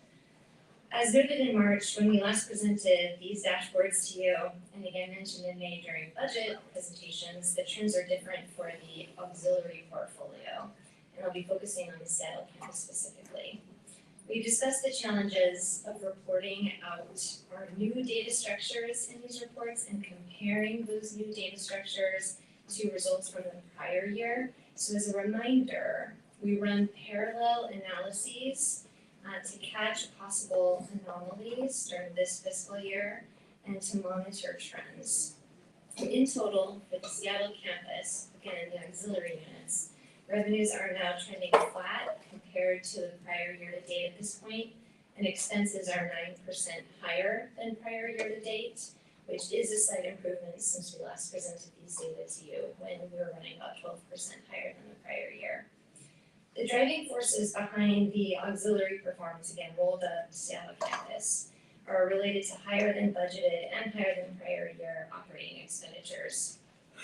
As noted in March, when we last presented these dashboards to you, and again mentioned in May during budget presentations, the trends are different for the auxiliary portfolio, and I'll be focusing on the Seattle campus specifically. We discussed the challenges of reporting out our new data structures in these reports and comparing those new data structures to results from the prior year. So as a reminder, we run parallel analyses to catch possible anomalies during this fiscal year and to monitor trends. In total, for the Seattle campus, again, the auxiliary units, revenues are now trending flat compared to the prior year to date at this point, and expenses are 9% higher than prior year to date, which is a slight improvement since we last presented these data to you when we were running about 12% higher than the prior year. The driving forces behind the auxiliary performance, again, rolled up to Seattle campus, are related to higher than budgeted and higher than prior year operating expenditures.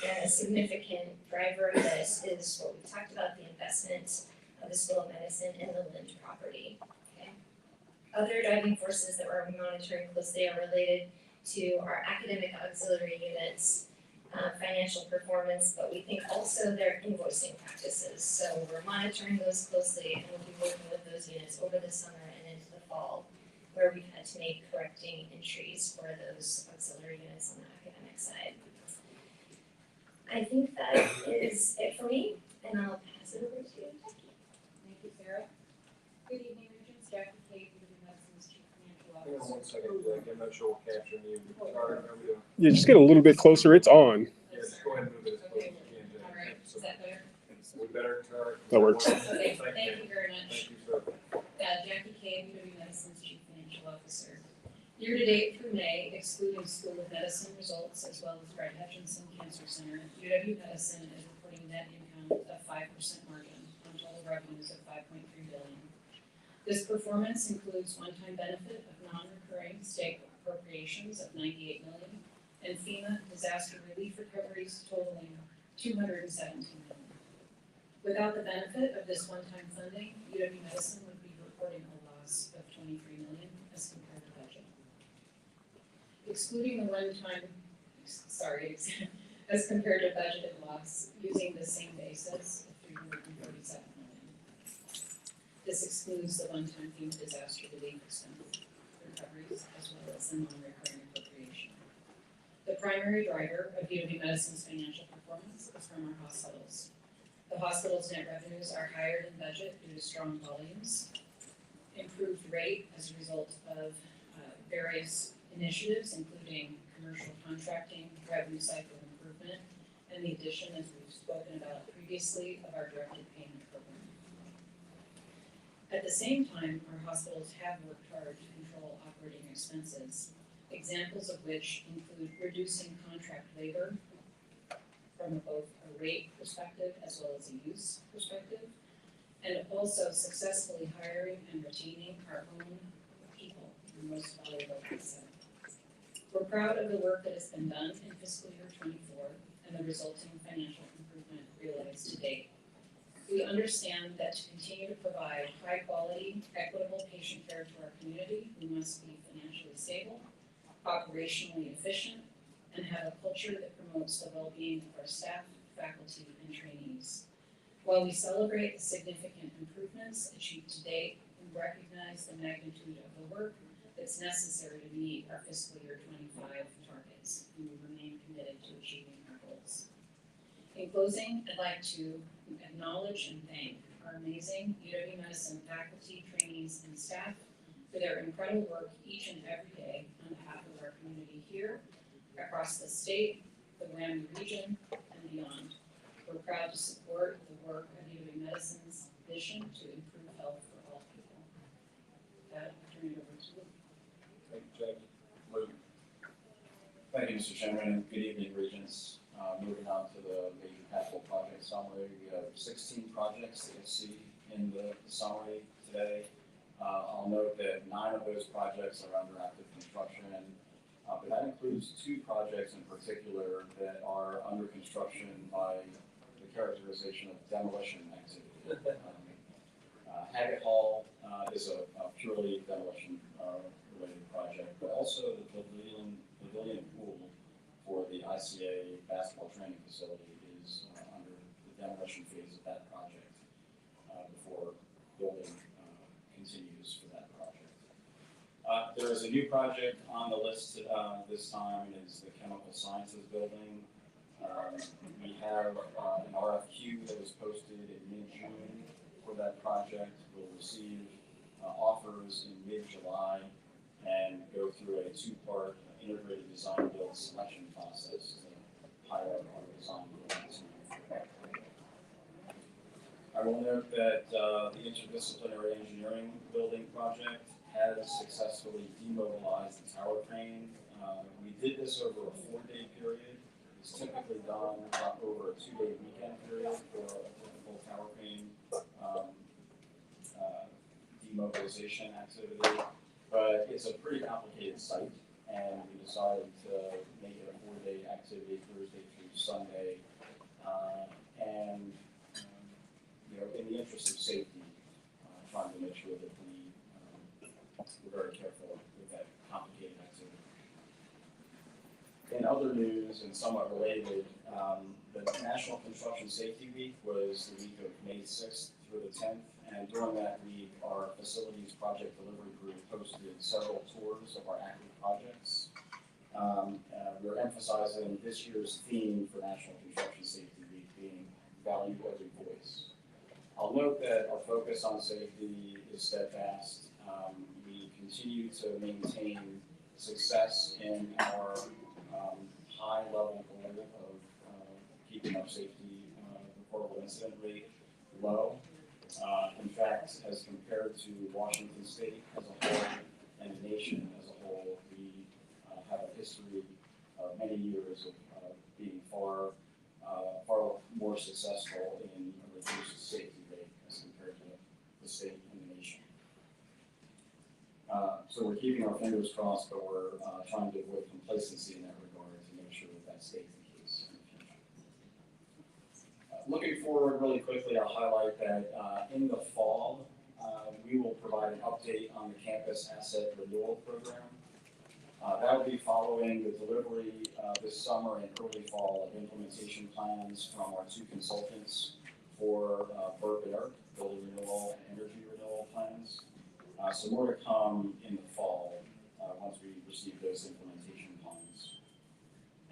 And a significant driver of this is what we talked about, the investment of the School of Medicine in the Lind property. Okay. Other driving forces that we're monitoring closely are related to our academic auxiliary units, financial performance, but we think also their invoicing practices. So we're monitoring those closely, and we'll be working with those units over the summer and into the fall, where we've had to make correcting entries for those auxiliary units on the academic side. I think that is it for me, and I'll pass it over to Jackie. Thank you, Sarah. Good evening, Regents. Jackie Cave, Medicine's Chief Financial Hang on Officer. 1 second, Jackie. I'm not sure we're capturing you. Sorry, how are we doing? Yeah, just get a little bit closer. It's on. Yeah, just go ahead and move it as close as you can, Jackie. All right, is that better? We better, That works. Okay, thank you very much. Thank you, sir. Jackie Cave, Medicine's Chief Financial Officer. Year-to-date through May, excluding School of Medicine results as well as Fred Hutchinson Cancer Center, UW Medicine is reporting net income of 5% margin on total revenues of $5.3 billion. This performance includes one-time benefit of non-recurring state appropriations of $98 million and FEMA disaster relief recoveries totaling $217 million. Without the benefit of this one-time funding, UW Medicine would be reporting a loss of $23 million as compared to budget. Excluding the as compared to budgeted loss, using the same basis of $347 million. This excludes the one-time FEMA disaster relief expense recoveries as well as the non-recurring appropriation. The primary driver of UW Medicine's financial performance is from our hospitals. The hospital's net revenues are higher than budget due to strong volumes, improved rate as a result of various initiatives, including commercial contracting, revenue cycle improvement, and the addition, as we've spoken about previously, of our directed payment program. At the same time, our hospitals have worked hard to control operating expenses, examples of which include reducing contract labor from both a rate perspective as well as a use perspective, and also successfully hiring and retaining our own people, the most valuable asset. We're proud of the work that has been done in fiscal year '24 and the resulting financial improvement realized to date. We understand that to continue to provide high-quality, equitable patient care to our community, we must be financially stable, operationally efficient, and have a culture that promotes the well-being of our staff, faculty, and trainees. While we celebrate the significant improvements achieved to date, we recognize the magnitude of the work that's necessary to meet our fiscal year '25 targets, and we remain committed to achieving our goals. In closing, I'd like to acknowledge and thank our amazing UW Medicine faculty, trainees, and staff for their incredible work each and every day on behalf of our community here, across the state, the WAMU region, and beyond. We're proud to support the work of UW Medicine's mission to improve health for all people. With that, I'll turn it over to Luke. Thank you, James. Luke. Thank you, Mr. Chairman, and good evening, Regents. Moving on to the major capital project summary, we have 16 projects that you'll see in the summary today. I'll note that 9 of those projects are under active construction, but that includes 2 projects in particular that are under construction by the characterization of demolition activity. Haggett Hall is a purely demolition related project, but also the pavilion pool for the ICA basketball training facility is under the demolition phase of that project before building continues for that project. There is a new project on the list this time, and it's the Chemical Sciences Building. We have an RFQ that was posted in mid-June for that project. We'll receive offers in mid-July and go through a 2-part integrated design build selection process to hire our design build team for that project. I will note that the interdisciplinary engineering building project has successfully demobilized the tower crane. We did this over a 4-day period. It's typically done over a 2-day weekend period for a typical tower crane demobilization activity, but it's a pretty complicated site, and we decided to make it a 4-day activity, Thursday through Sunday, and in the interest of safety, trying to make sure that we're very careful with that complicated activity. In other news, and somewhat related, the National Construction Safety Week was the week of May 6th through the 10th, and during that week, our facilities project delivery group hosted several tours of our active projects. We're emphasizing this year's theme for National Construction Safety Week being value every voice. I'll note that our focus on safety is steadfast. We continue to maintain success in our high-level goal of keeping our safety reportable incident rate low. In fact, as compared to Washington State as a whole and the nation as a whole, we have a history of many years of being far more successful in a reduced safety rate as compared to the state and the nation. So we're keeping our fingers crossed, but we're trying to avoid complacency in that regard to make sure that that stays the case in the future. Looking forward really quickly, I'll highlight that in the fall, we will provide an update on the campus asset renewal program. That will be following the delivery this summer and early fall of implementation plans from our two consultants for Burke and Irk, building renewal and energy renewal plans. So more to come in the fall once we receive those implementation plans.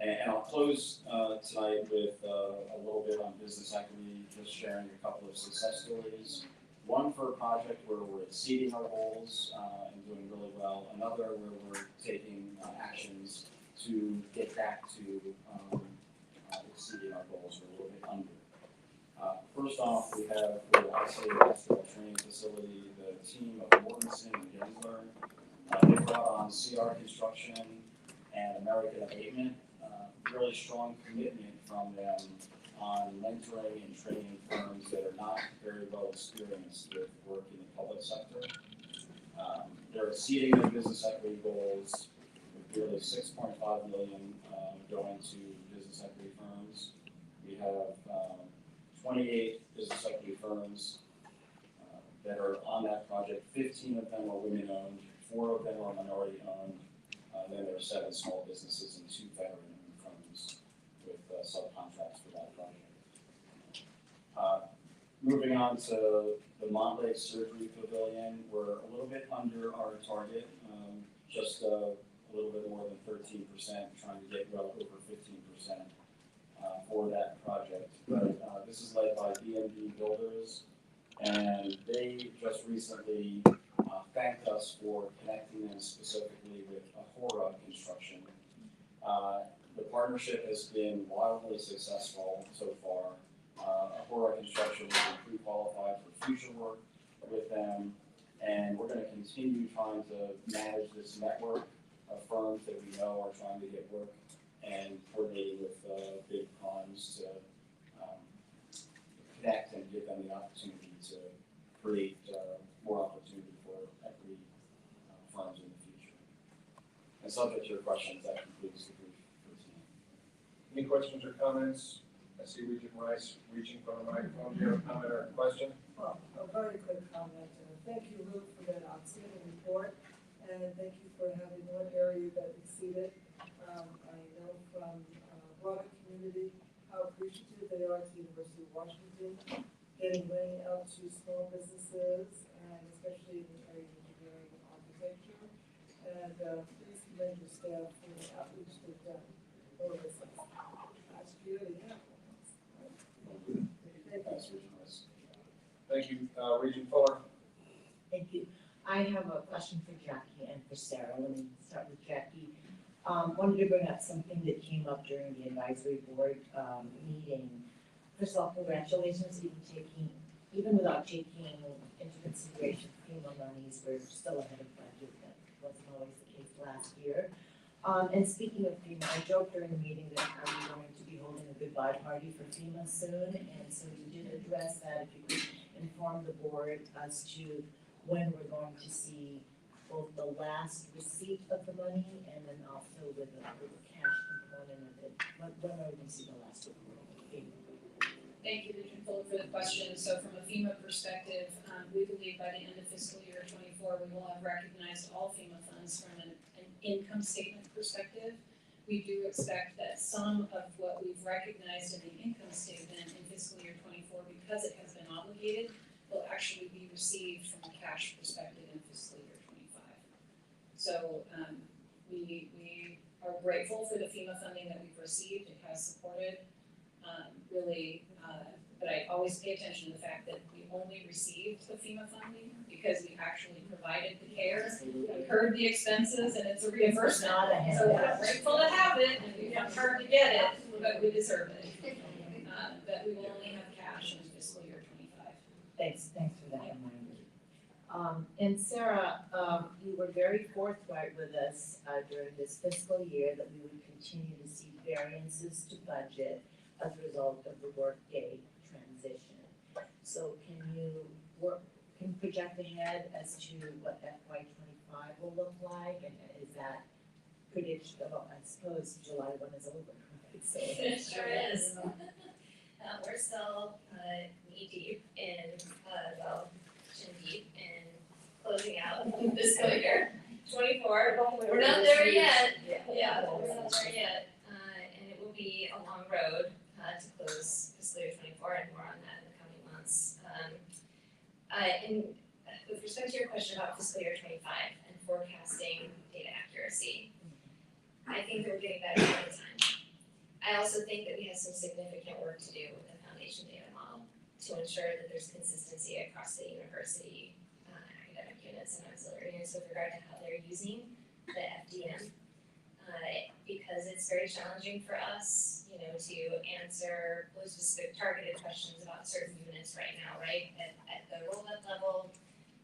And I'll close tonight with a little bit on business equity, just sharing a couple of success stories. One for a project where we're exceeding our goals and doing really well. Another where we're taking actions to get back to exceeding our goals. We're a little bit under. First off, we have for the isolated basketball training facility, the team of Mortensen and Gensler. They brought on CR Construction and American Abatement. Really strong commitment from them on mentoring and training firms that are not very well experienced with work in the public sector. They're exceeding their business equity goals with nearly $6.5 million going to business equity firms. We have 28 business equity firms that are on that project. 15 of them are women-owned, 4 of them are minority-owned. Then there are 7 small businesses and 2 veteran-owned firms with subcontracts for that project. Moving on to the Montlake Surgery Pavilion, we're a little bit under our target, just a little bit more than 13%, trying to get well over 15% for that project. But this is led by BMD Builders, and they just recently thanked us for connecting them specifically with Ahura Construction. The partnership has been wildly successful so far. Ahura Construction has been pre-qualified for future work with them, and we're going to continue trying to manage this network of firms that we know are trying to get work and coordinating with big primes to connect and give them the opportunity to create more opportunity for equity firms in the future. And subject to your questions, that concludes the brief for tonight. Any questions or comments? I see Regent Rice reaching for the microphone. Do you have a comment or a question? Well, a very quick comment. Thank you, Luke, for that outstanding report, and thank you for having one area that exceeded. I know from broader community how appreciative they are to the University of Washington, getting money out to small businesses, and especially in the area of engineering and architecture. And please commend your staff for the outreach they've done over this last year. Thank you, Regent Fuller. Thank you. I have a question for Jackie and for Sarah. Let me start with Jackie. Wanted to bring up something that came up during the advisory board meeting. First of all, congratulations, even without taking into consideration FEMA monies, we're still ahead of budget. That wasn't always the case last year. And speaking of FEMA, I joked during the meeting that I'm going to be holding a goodbye party for FEMA soon, and so you did address that. If you could inform the board as to when we're going to see both the last receipt of the money and then also with the cash component of it. When are we going to see the last report of FEMA? Thank you, Regent Fuller, for the question. So from a FEMA perspective, we believe by the end of fiscal year 24, we will have recognized all FEMA funds from an income statement perspective. We do expect that some of what we've recognized in the income statement in fiscal year 24, because it has been obligated, will actually be received from a cash perspective in fiscal year 25. So we are grateful for the FEMA funding that we've received. It has supported but I always pay attention to the fact that we only received the FEMA funding because we actually provided the care, incurred the expenses, and it's a reimbursement. So we're grateful to have it, and we worked hard to get it, but we deserve it. But we will only have cash in fiscal year 25. Thanks for that reminder. And Sarah, you were very forthright with us during this fiscal year that we would continue to see variances to budget as a result of the workday transition. So can you project ahead as to what FY25 will look like, and is that prediction? Well, I suppose July 1 is over, right? So it sure is. We're still knee deep in, chin deep in closing out fiscal year 24. We're not there yet. Yeah, we're not there yet. And it will be a long road to close fiscal year 24, and more on that in the coming months. And with respect to your question about fiscal year 25 and forecasting data accuracy, I think that we're getting better all the time. I also think that we have some significant work to do with the foundation data model to ensure that there's consistency across the university academic units and auxiliary units with regard to how they're using the FDM. Because it's very challenging for us, you know, to answer those specific targeted questions about certain units right now, right? At the rolled-up level,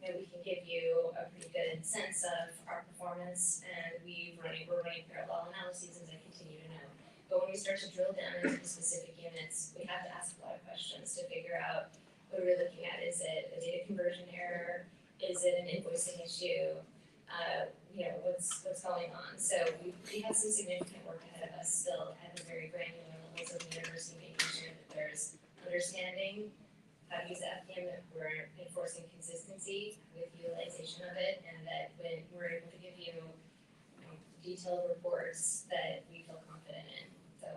you know, we can give you a pretty good sense of our performance, and we're running parallel analyses, as I continue to know. But when we start to drill down into the specific units, we have to ask a lot of questions to figure out what we're looking at. Is it a data conversion error? Is it an invoicing issue? You know, what's going on? So we have some significant work ahead of us still at the very granular levels of the university, making sure that there's understanding how to use the FDM, that we're enforcing consistency with utilization of it, and that when we're able to give you detailed reports that we feel confident in. So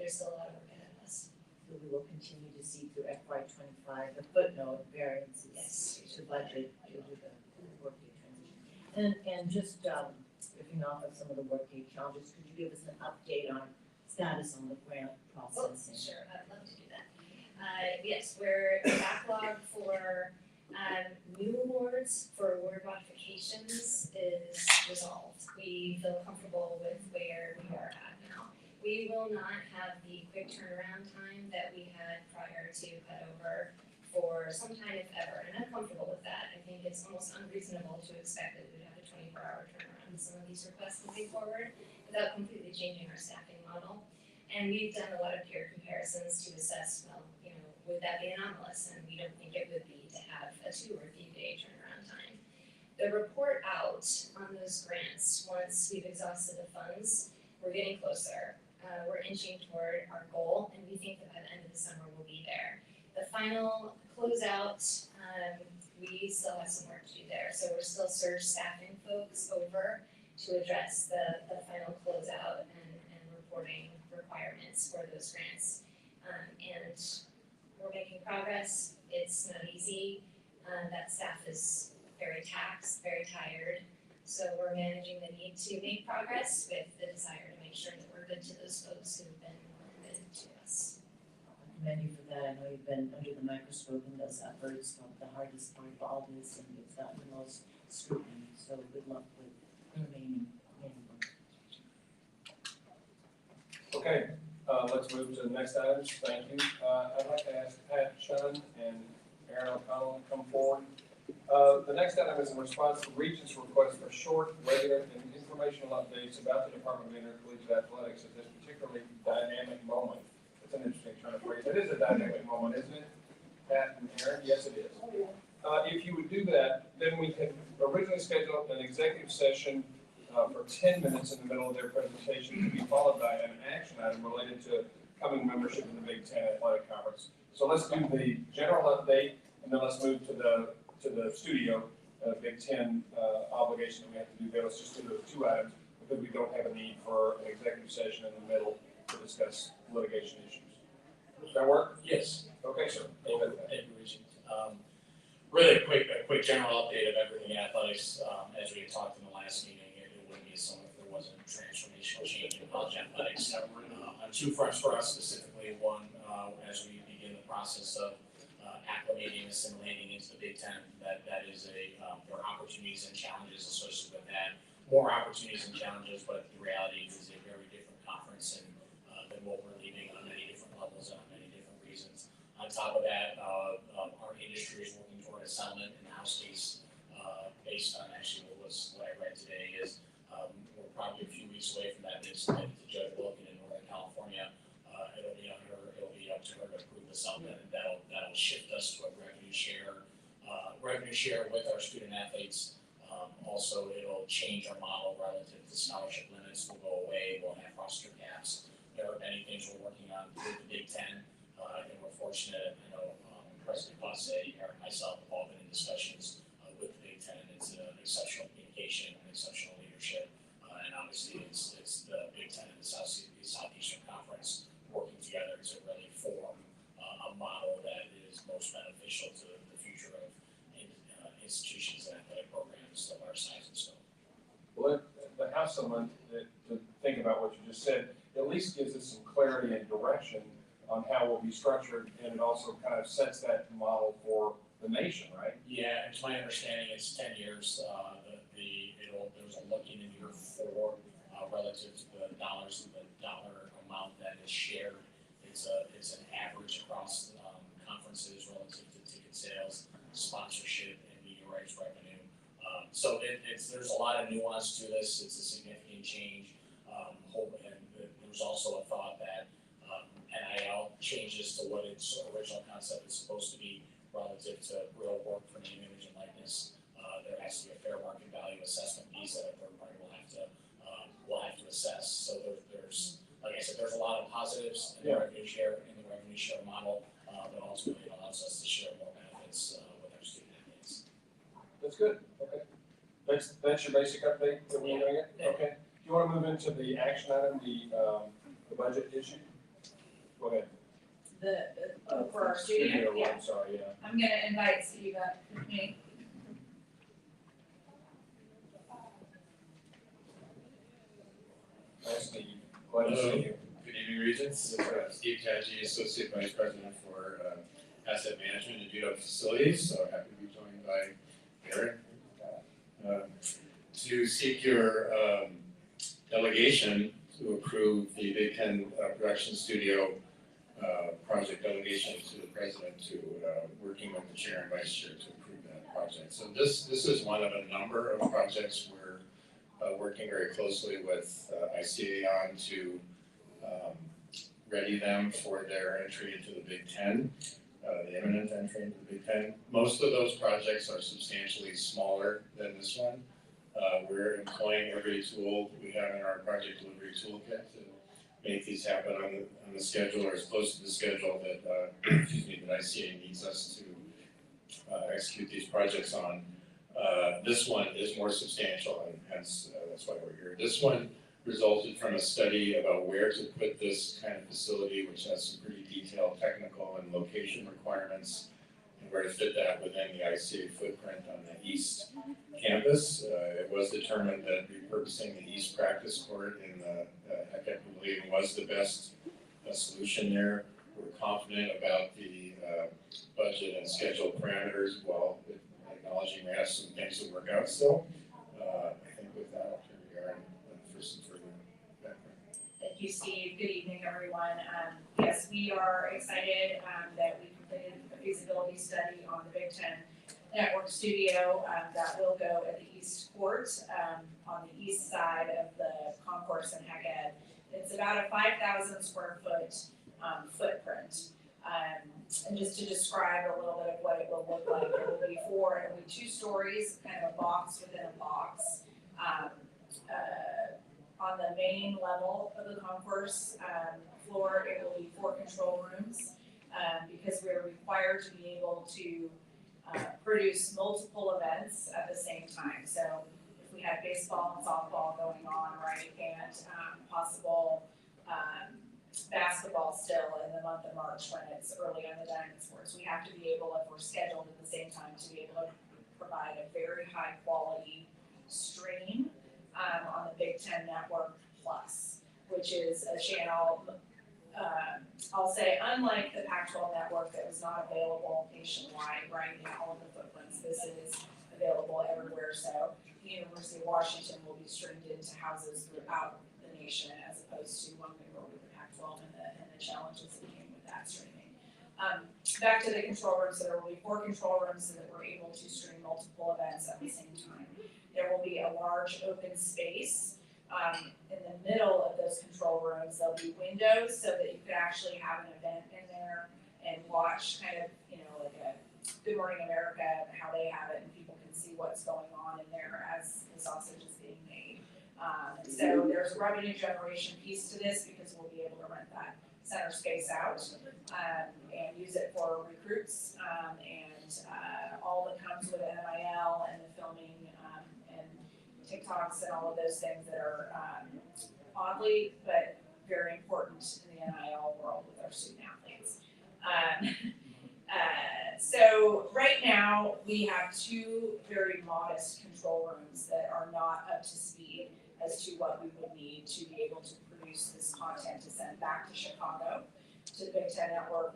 there's still a lot of work ahead of us. So we will continue to see through FY 25 the footnote variances to budget due to the workday transition. And just riffing off of some of the workday challenges, could you give us an update on status on the grant processing? Sure, I'd love to do that. Yes, we're backlog for new awards for award modifications is resolved. We feel comfortable with where we are at now. We will not have the quick turnaround time that we had prior to cutover for some time, if ever, and I'm comfortable with that. I think it's almost unreasonable to expect that we'd have a 24-hour turnaround in some of these requests moving forward without completely changing our staffing model. And we've done a lot of peer comparisons to assess, well, you know, would that be anomalous? And we don't think it would be to have a 2 or 3 day turnaround time. The report out on those grants, once we've exhausted the funds, we're getting closer. We're inching toward our goal, and we think that by the end of the summer we'll be there. The final closeout, we still have some work to do there. So we're still surge staffing folks over to address the final closeout and reporting requirements for those grants. And we're making progress. It's not easy. That staff is very taxed, very tired. So we're managing the need to make progress with the desire to make sure that we're good to those folks who have been good to us. I commend you for that. I know you've been under the microscope in those efforts, but the hardest part of all this, and it's gotten the most scrutiny. So good luck with the remaining work. Okay, let's move to the next items. Thank you. I'd like to ask Pat Shunn and Aaron O'Connell to come forward. The next item is in response to Regents' request for short, regular, and informational updates about the Department of Intercollegiate Athletics at this particularly dynamic moment. It's an interesting turn of phrase. It is a dynamic moment, isn't it, Pat and Aaron? Yes, it is. If you would do that, then we had originally scheduled an executive session for 10 minutes in the middle of their presentation to be followed by an action item related to coming membership in the Big Ten Athletic Conference. So let's do the general update, and then let's move to the studio Big Ten obligation that we have to do there. Let's just do those 2 items because we don't have a need for an executive session in the middle to discuss litigation issues. Does that work? Yes. Okay, sir. Thank you, Regent. Really a quick general update of everything in athletics. As we had talked in the last meeting, it wouldn't be a summer if there wasn't a transformational change in college athletics. On 2 fronts for us specifically. One, as we begin the process of acclimating, assimilating into the Big Ten, that is there are opportunities and challenges associated with that. More opportunities and challenges, but the reality is a very different conference and than what we're leaving on many different levels and on many different reasons. On top of that, our industry is working toward a settlement in the House case based on actually what I read today is we're probably a few weeks away from that being submitted to Judge Wilkin in Northern California. It'll be up to her to approve the settlement, and that'll shift us to a revenue share with our student athletes. Also, it'll change our model relative to scholarship limits will go away. We'll have roster caps. There are many things we're working on through the Big Ten I think we're fortunate, you know, President Posse, Eric, and myself have all been in discussions with the Big Ten. It's exceptional communication and exceptional leadership. And obviously it's the Big Ten and the Southeastern Conference working together to really form a model that is most beneficial to the future of institutions and athletic programs of our size and scope. Well, to have someone to think about what you just said, at least gives us some clarity and direction on how we'll be structured, and it also kind of sets that model for the nation, right? Yeah, and to my understanding, it's 10 years. There's a look in year 4 relative to the dollars and the dollar amount that is shared. It's an average across conferences relative to ticket sales, sponsorship, and media rights revenue. So there's a lot of nuance to this. It's a significant change. And there's also a thought that NIL changes to what its original concept is supposed to be relative to real work for name, image, and likeness. There has to be a fair market value assessment piece that a third party will have to assess. So there's like I said, there's a lot of positives in the revenue share model, but ultimately it allows us to share more benefits with our student athletes. That's good. Okay. That's your basic update that we're doing it? Okay. Do you want to move into the action item, the budget issue? Go ahead. For our studio, yeah. I'm sorry, yeah. I'm gonna invite Steve up with me. Nice to meet you. Glad to see you. Good evening, Regents. Steve Tadji, Associate Vice President for Asset Management and UW Facilities. So happy to be joined by Eric to seek your delegation to approve the Big Ten production studio project delegation to the President to working with the Chair and Vice Chair to approve that project. So this is one of a number of projects we're working very closely with ICA on to ready them for their entry into the Big Ten, the imminent entry into the Big Ten. Most of those projects are substantially smaller than this one. We're employing every tool we have in our project delivery toolkit to make these happen on the schedule or as close to the schedule that that ICA needs us to execute these projects on. This one is more substantial, and hence that's why we're here. This one resulted from a study about where to put this kind of facility, which has some pretty detailed technical and location requirements, and where to fit that within the ICA footprint on the east campus. It was determined that repurposing the east practice court in the HECAP pavilion was the best solution there. We're confident about the budget and schedule parameters, while acknowledging we have some things to work out still. I think with that, I'll turn to Aaron for some further background. Thank you, Steve. Good evening, everyone. Yes, we are excited that we completed a feasibility study on the Big Ten Network Studio that will go at the East Court on the east side of the concourse in Hecad. It's about a 5,000 square foot footprint. And just to describe a little bit of what it will look like, it will be 2 stories, kind of a box within a box. On the main level of the concourse floor, it will be 4 control rooms because we're required to be able to produce multiple events at the same time. So if we had baseball and softball going on, right, and possible basketball still in the month of March when it's early on the Diamond Sports, we have to be able, if we're scheduled at the same time, to be able to provide a very high quality stream on the Big Ten Network Plus, which is a channel, I'll say, unlike the Pac-12 network that was not available nationwide, right, in all of the footprints, this is available everywhere. So the University of Washington will be streamed into houses throughout the nation, as opposed to when we were with the Pac-12 and the challenges that came with that streaming. Back to the control rooms, so there will be 4 control rooms so that we're able to stream multiple events at the same time. There will be a large open space in the middle of those control rooms. There'll be windows so that you could actually have an event in there and watch kind of, like a Good Morning America, how they have it, and people can see what's going on in there as the sausage is being made. So there's a revenue generation piece to this because we'll be able to rent that center space out, and use it for recruits, and all that comes with NIL and the filming, and TikToks and all of those things that are, oddly, but very important in the NIL world with our student athletes. So right now, we have two very modest control rooms that are not up to speed as to what we would need to be able to produce this content to send back to Chicago, to the Big Ten Network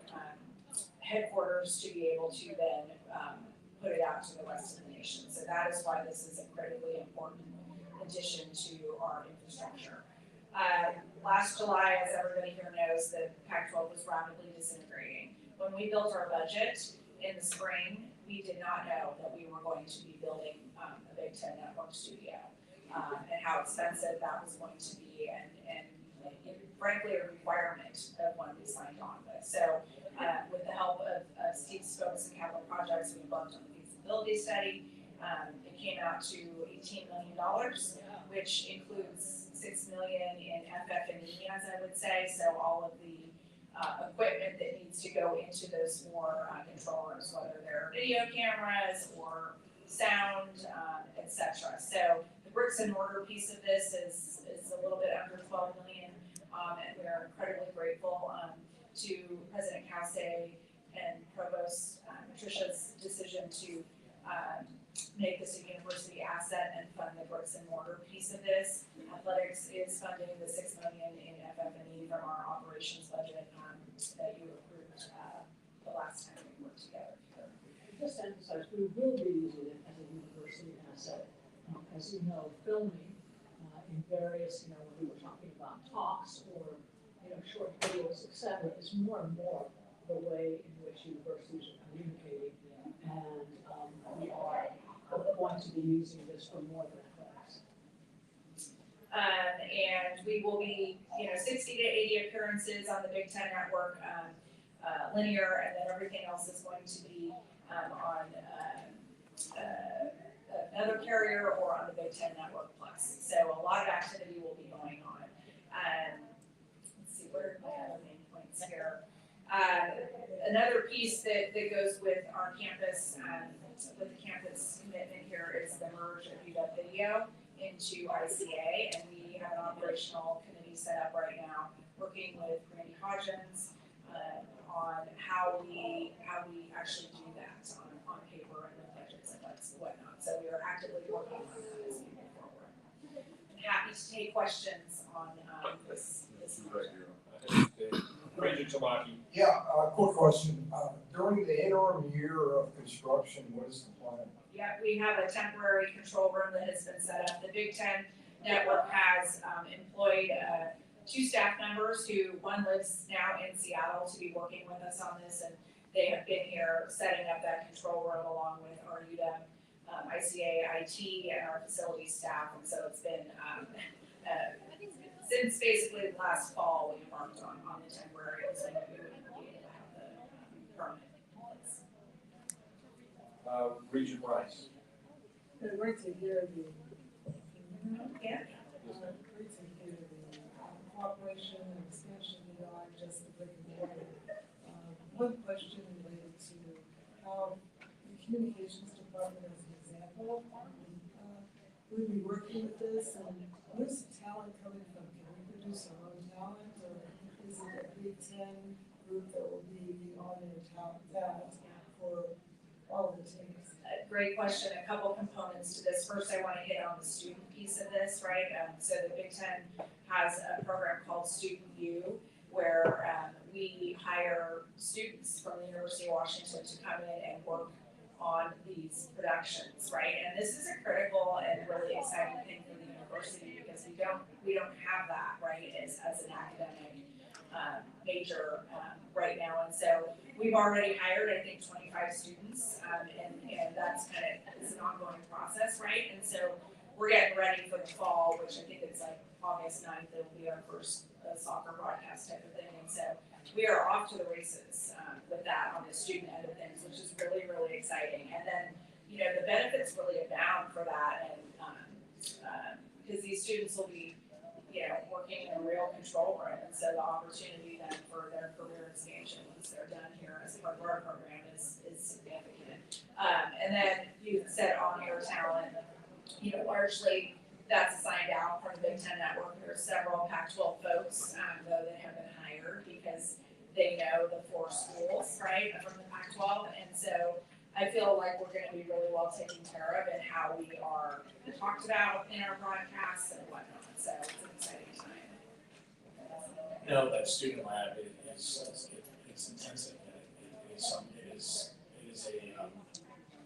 headquarters, to be able to then put it out to the rest of the nation. So that is why this is a critically important addition to our infrastructure. Last July, as everybody here knows, the Pac-12 was rapidly disintegrating. When we built our budget in the spring, we did not know that we were going to be building a Big Ten Network studio, and how expensive that was going to be, and frankly a requirement of when we signed on with. So with the help of Steve's Focus and Capital Projects, we embarked on the feasibility study. It came out to $18 million, which includes $6 million in FF&E, as I would say, so all of the equipment that needs to go into those four control rooms, whether they're video cameras or sound, etc. So the bricks and mortar piece of this is a little bit under $12 million, and we are incredibly grateful to President Cauce and Provost Patricia's decision to make this a university asset and fund the bricks and mortar piece of this. Athletics is funding the $6 million in FF&E from our operations budget that you approved the last time we worked together. Just to emphasize, we will be using it as a university asset. As you know, filming in various, when we were talking about talks or short videos, etc., is more and more the way in which universities are communicating, and we are going to be using this for more than athletics. And we will be, 60 to 80 appearances on the Big Ten Network, linear, and then everything else is going to be on another carrier or on the Big Ten Network Plus. So a lot of activity will be going on. Let's see, what are my other main points here? Another piece that goes with our campus, with the campus commitment here, is the merge of UW Video into ICA, and we have an operational committee set up right now, working with Randy Hodgins on how we actually do that on paper and the budgets and whatnot. So we are actively working on that as we move forward. I'm happy to take questions on this. Regents Tamaki. Yeah, quick question. During the interim year of construction, what is the plan? Yeah, we have a temporary control room that has been set up. The Big Ten Network has employed 2 staff members who, one lives now in Seattle to be working with us on this, and they have been here setting up that control room along with our UW, ICA, IT, and our facility staff. And so it's been since basically last fall we embarked on the temporary, so that we would be able to have the permanent place. Regent Rice. Great to hear the. Yeah. Great to hear the cooperation and expansion beyond just the brick and mortar. One question related to how the communications department, as an example, we'll be working with this, and where's the talent coming from? Can we produce our own talent, or is it a Big Ten group that will be the on-air talent for all the teams? Great question. A couple components to this. First, I want to hit on the student piece of this, right? So the Big Ten has a program called Student U, where we hire students from the University of Washington to come in and work on these productions, right? And this is a critical and really exciting thing for the university, because we don't have that, right, as an academic major right now. And so we've already hired, I think, 25 students, and that's it's an ongoing process, right? And so we're getting ready for the fall, which I think it's like August 9th, it'll be our first soccer broadcast type of thing. And so we are off to the races with that on the student end of things, which is really, really exciting. And then, the benefits really abound for that, and because these students will be, working in a real control room. And so the opportunity then for their career expansion once they're done here as part of our program is significant. And then you said on-air talent, largely that's assigned out from the Big Ten Network. There are several Pac-12 folks, though, that have been hired because they know the 4 schools, right, from the Pac-12. And so I feel like we're gonna be really well taken care of in how we are talked about in our broadcasts and whatnot. So it's an exciting time. No, that student lab it's intensive. It is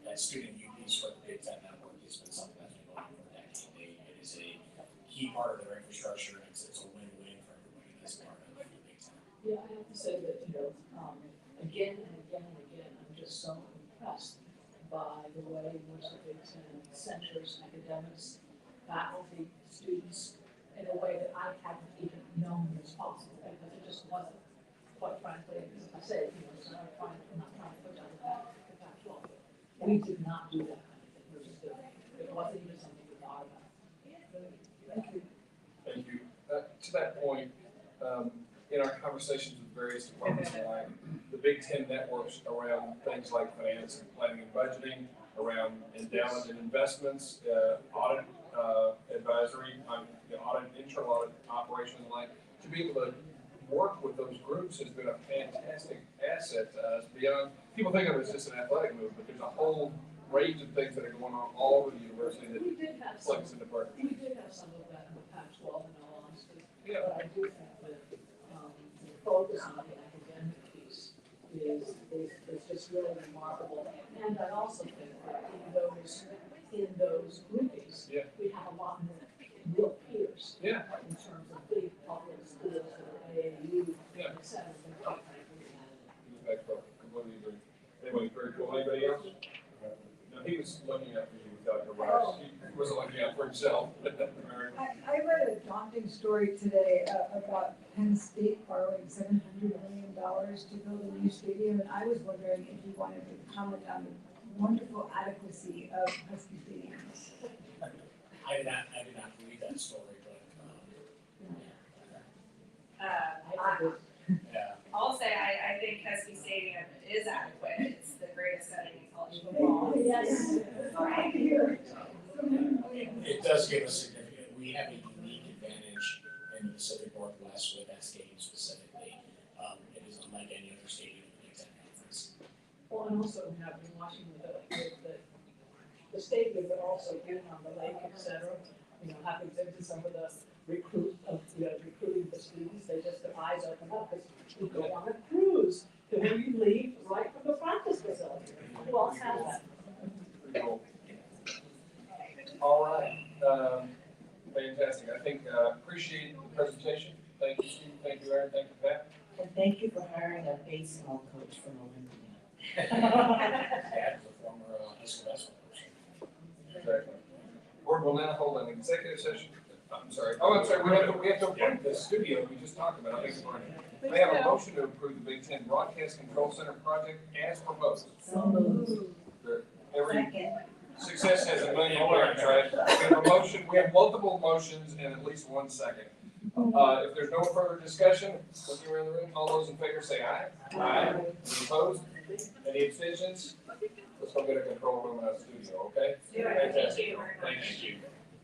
that student youth piece for the Big Ten Network has been something that's been going on for a decade. It is a key part of their infrastructure, and it's a win-win for everybody that's part of the Big Ten. Yeah, I have to say that, again and again and again, I'm just so impressed by the way in which the Big Ten centers academics, faculty, students, in a way that I hadn't even known was possible, because it just wasn't, quite frankly, as I say, it's not I'm not trying to put down the Pac-12. We did not do that kind of thing, we just did it. It wasn't even something we thought about. Thank you. Thank you. To that point, in our conversations with various departments tonight, the Big Ten networks around things like finance and planning and budgeting, around endowment and investments, audit advisory, audit, internal audit operations, and the like, to be able to work with those groups has been a fantastic asset to us. Beyond, people think of it as just an athletic move, but there's a whole range of things that are going on all over the university that plugs into partners. We did have some of that in the Pac-12, in all honesty. Yeah. But I do think that the focus on the academic piece is just really remarkable. And I also think that in those groupings, we have a lot more real peers. Yeah. In terms of big public schools that are AAU, et cetera. Completely agree. Anybody very cool? Anybody else? No, he was looking out for you with Dr. Rice. He wasn't looking out for himself. I read a daunting story today about Penn State borrowing $700 million to build a new stadium, and I was wondering if you wanted to comment on the wonderful adequacy of Husky Stadium. I did not read that story, but yeah. I'll say I think Husky Stadium is adequate. It's the greatest setting in college football. Yes. Right. It does give us significant, we have a unique advantage in the Pacific Northwest with that stadium specifically. It is unlike any other stadium in the Big Ten Conference. Well, and also we have been watching the stadium, but also being on the lake, et cetera. Having been to some of the recruiting the students, their eyes open up because you go on a cruise. And when you leave right from the practice facility, who else has that? Pretty cool. All right. Fantastic. I think appreciate the presentation. Thank you, Steve. Thank you, Aaron. Thank you, Pat. And thank you for hiring a baseball coach from Olympia. Dad was a former high school basketball coach. Exactly. Board will now hold an executive session. I'm sorry. Oh, I'm sorry. We have to approve the studio we just talked about. I have a motion to approve the Big Ten Broadcast Control Center project as proposed. So moved. Every success has a million parts, right? We have a motion. We have multiple motions and at least one second. If there's no further discussion, looking around the room, all those in favor say aye. Aye. Any opposed? Any abstentions? Let's go get a control room in our studio, okay? Fantastic. Thank you.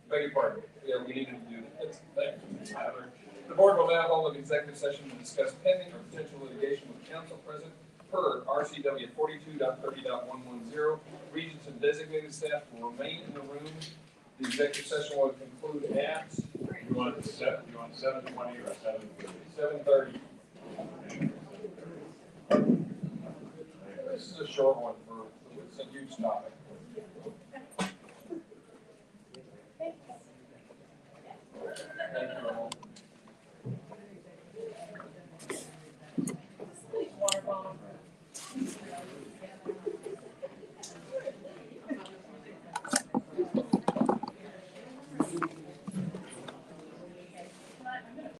Beg your pardon. Yeah, we needed to do that. Thank you, Tyler. The board will now hold an executive session to discuss pending or potential litigation with council present per RCW 42.30.110. Regents and designated staff will remain in the room. The executive session will conclude at. You want 7:20 or 7:30? 7:30. This is a short one it's a huge topic.